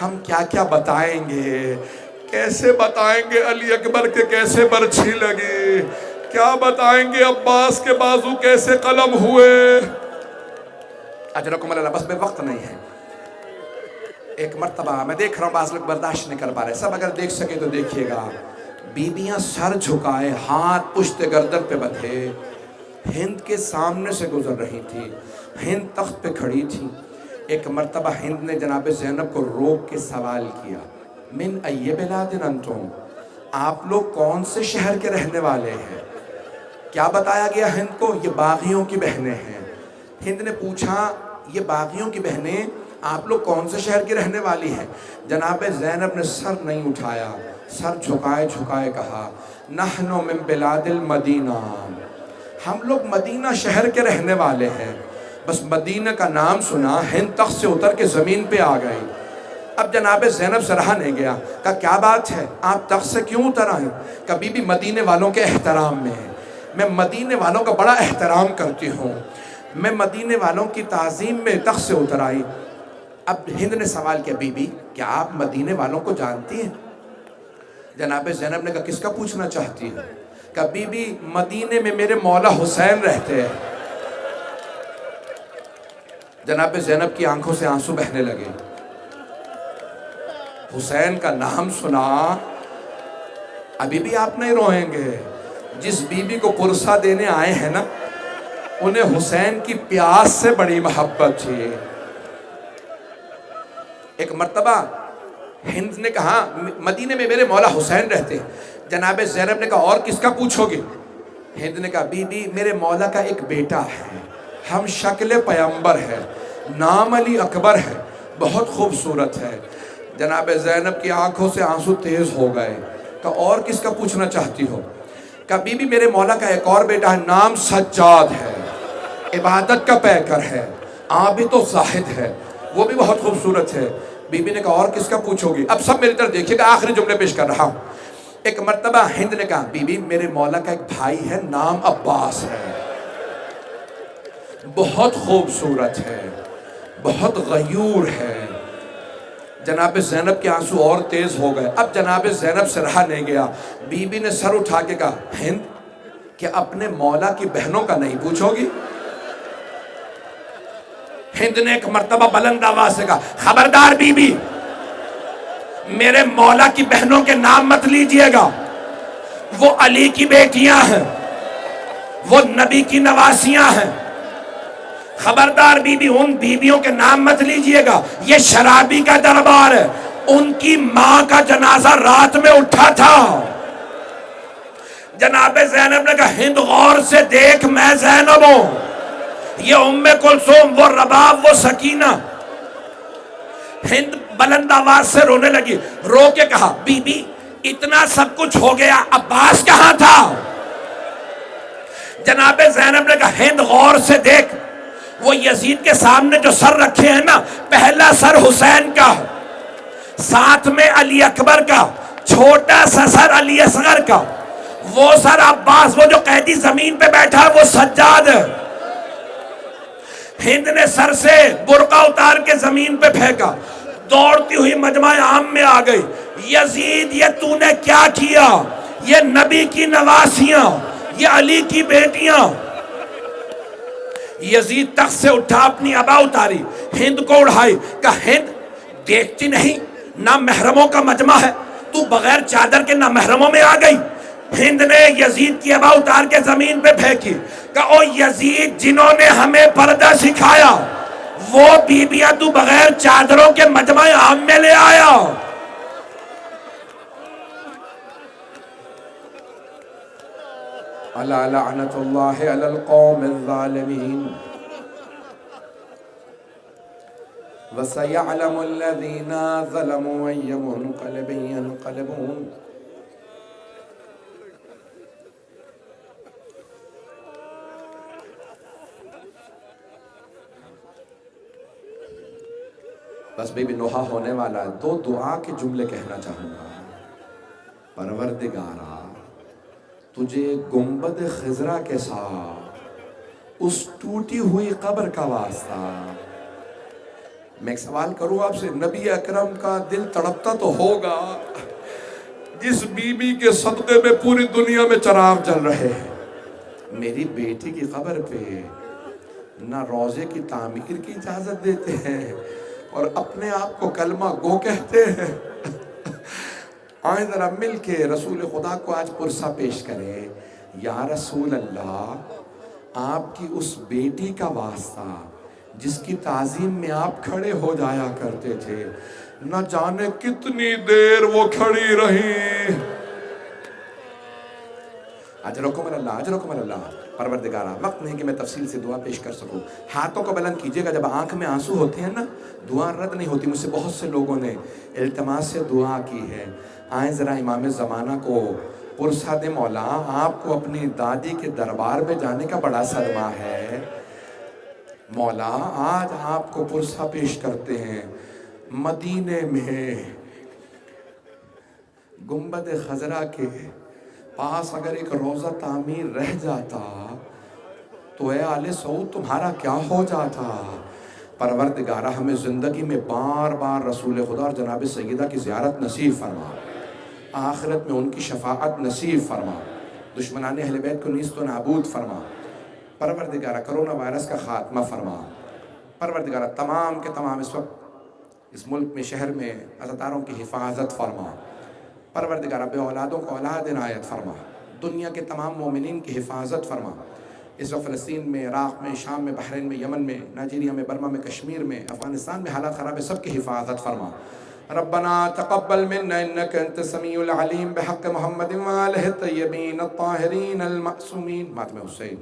ہم کیا کیا بتائیں گے، کیسے بتائیں گے علی اکبر کے کیسے برچھی لگی، کیا بتائیں گے عباس کے بازو کیسے قلم ہوئے۔ اجرکم اللہ، بس بے وقت نہیں ہے۔ ایک مرتبہ میں دیکھ رہا ہوں بعض لوگ برداشت نہیں کر پا رہے، سب اگر دیکھ سکے تو دیکھیے گا، بیبیاں سر جھکائے ہاتھ پشت گردن پہ بدھے ہند کے سامنے سے گزر رہی تھی۔ ہند تخت پہ کھڑی تھی۔ ایک مرتبہ ہند نے جناب زینب کو روک کے سوال کیا من ای بلاد انتم، آپ لوگ کون سے شہر کے رہنے والے ہیں؟ کیا بتایا گیا ہند کو؟ یہ باغیوں کی بہنیں ہیں۔ ہند نے پوچھا یہ باغیوں کی بہنیں آپ لوگ کون سے شہر کی رہنے والی ہیں؟ جناب زینب نے سر نہیں اٹھایا، سر جھکائے جھکائے کہا نحن من بلاد المدینہ، ہم لوگ مدینہ شہر کے رہنے والے ہیں۔ بس مدینہ کا نام سنا ہند تخت سے اتر کے زمین پہ آ گئی۔ اب جناب زینب سے رہا نہیں گیا، کہا کیا بات ہے آپ تخت سے کیوں اتر آئیں؟ کبھی بھی مدینے والوں کے احترام میں، میں مدینے والوں کا بڑا احترام کرتی ہوں، میں مدینے والوں کی تعظیم میں تخت سے اتر آئی۔ اب ہند نے سوال کیا بی بی کیا آپ مدینے والوں کو جانتی ہیں؟ جناب زینب نے کہا کس کا پوچھنا چاہتی ہے؟ کہا بی بی مدینے میں میرے مولا حسین رہتے ہیں۔ جناب زینب کی آنکھوں سے آنسو بہنے لگے۔ حسین کا نام سنا، ابھی بھی آپ نہیں روئیں گے؟ جس بی بی کو پرسہ دینے آئے ہیں نا، انہیں حسین کی پیاس سے بڑی محبت تھی۔ ایک مرتبہ ہند نے کہا مدینے میں میرے مولا حسین رہتے ہیں۔ جناب زینب نے کہا اور کس کا پوچھو گے؟ ہند نے کہا بی بی میرے مولا کا ایک بیٹا ہے، ہم شکل پیغمبر ہے، نام علی اکبر ہے، بہت خوبصورت ہے۔ جناب زینب کی آنکھوں سے آنسو تیز ہو گئے۔ کہا اور کس کا پوچھنا چاہتی ہو؟ کہا بی بی میرے مولا کا ایک اور بیٹا ہے، نام سجاد ہے، عبادت کا پیکر ہے، عابد و زاہد ہے، وہ بھی بہت خوبصورت ہے۔ بی بی نے کہا اور کس کا پوچھو گی؟ اب سب میری طرف دیکھیے گا، آخری جملے پیش کر رہا ہوں۔ ایک مرتبہ ہند نے کہا بی بی میرے مولا کا ایک بھائی ہے، نام عباس ہے، بہت خوبصورت ہے، بہت غیور ہے۔ جناب زینب کے آنسو اور تیز ہو گئے۔ اب جناب زینب سے رہا نہیں گیا، بی بی نے سر اٹھا کے کہا ہند کہ اپنے مولا کی بہنوں کا نہیں پوچھو گی؟ ہند نے ایک مرتبہ بلند آواز سے کہا خبردار بی بی، میرے مولا کی بہنوں کے نام مت لیجئے گا، وہ علی کی بیٹیاں ہیں، وہ نبی کی نواسیاں ہیں۔ خبردار بی بی، ان بیویوں کے نام مت لیجئے گا، یہ شرابی کا دربار ہے۔ ان کی ماں کا جنازہ رات میں اٹھا تھا۔ جناب زینب نے کہا ہند غور سے دیکھ، میں زینب ہوں، یہ ام کلثوم، وہ رباب، وہ سکینہ۔ ہند بلند آواز سے رونے لگی، رو کے کہا بی بی اتنا سب کچھ ہو گیا، عباس کہاں تھا؟ جناب زینب نے کہا ہند غور سے دیکھ، وہ یزید کے سامنے جو سر رکھے ہیں نا، پہلا سر حسین کا، ساتھ میں علی اکبر کا، چھوٹا سا سر علی اصغر کا، وہ سر عباس، وہ جو قیدی زمین پہ بیٹھا ہے وہ سجاد ہے۔ ہند نے سر سے برقع اتار کے زمین پہ پھینکا، دوڑتی ہوئی مجمع عام میں آ گئی، یزید یہ تو نے کیا کیا؟ یہ نبی کی نواسیاں، یہ علی کی بیٹیاں۔ یزید تخت سے اٹھا، اپنی عبا اتاری، ہند کو اڑھائی، کہا ہند دیکھتی نہیں نہ محرموں کا مجمع ہے، تو بغیر چادر کے نہ محرموں میں آ گئی۔ ہند نے یزید کی عبا اتار کے زمین پہ پھینکی، کہا او یزید جنہوں نے ہمیں پردہ سکھایا، وہ بیبیاں تو بغیر چادروں کے مجمع عام میں لے آیا۔ الا لعنت اللہ علی القوم الظالمین وسيعلم الذين ظلموا أي منقلب ينقلبون۔ بس بی بی نوحہ ہونے والا ہے، دو دعا کے جملے کہنا چاہوں گا۔ پروردگارا تجھے گنبد خضرا کے ساتھ اس ٹوٹی ہوئی قبر کا واسطہ، میں ایک سوال کروں آپ سے، نبی اکرم کا دل تڑپتا تو ہوگا جس بی بی کے صدقے میں پوری دنیا میں چراغ جل رہے ہیں، میری بیٹی کی قبر پہ نہ روضے کی تعمیر کی اجازت دیتے ہیں اور اپنے آپ کو کلمہ گو کہتے ہیں۔ آئیں ذرا مل کے رسول خدا کو آج پرسہ پیش کریں، یا رسول اللہ آپ کی اس بیٹی کا واسطہ جس کی تعظیم میں آپ کھڑے ہو جایا کرتے تھے، نہ جانے کتنی دیر وہ کھڑی رہی۔ اجرکم اللہ، اجرکم اللہ۔ پروردگارہ وقت نہیں کہ میں تفصیل سے دعا پیش کر سکوں، ہاتھوں کو بلند کیجئے گا، جب آنکھ میں آنسو ہوتے ہیں نا دعا رد نہیں ہوتی۔ مجھ سے بہت سے لوگوں نے التماس سے دعا کی ہے۔ آئیں ذرا امام زمانہ کو پرسہ دیں، مولا آپ کو اپنی دادی کے دربار میں جانے کا بڑا صدمہ ہے، مولا آج آپ کو پرسہ پیش کرتے ہیں، مدینے میں گنبد خضرا کے پاس اگر ایک روضہ تعمیر رہ جاتا تو اے آل سعود تمہارا کیا ہو جاتا۔ پروردگارہ ہمیں زندگی میں بار بار رسول خدا اور جناب سیدہ کی زیارت نصیب فرما، آخرت میں ان کی شفاعت نصیب فرما، دشمنان اہل بیت کو نیست و نابود فرما، پروردگارہ کرونا وائرس کا خاتمہ فرما، پروردگارہ تمام کے تمام اس وقت اس ملک میں شہر میں عزاداروں کی حفاظت فرما، پروردگارہ بے اولادوں کو اولاد عنایت فرما، دنیا کے تمام مومنین کی حفاظت فرما، اس وقت فلسطین میں، عراق میں، شام میں، بحرین میں، یمن میں، نائجیریا میں، برما میں، کشمیر میں، افغانستان میں حالات خراب ہے، سب کی حفاظت فرما۔ ربنا تقبل منا انك انت السميع العليم بحق محمد وآله الطيبين الطاهرين المعصومين ماتم حسین۔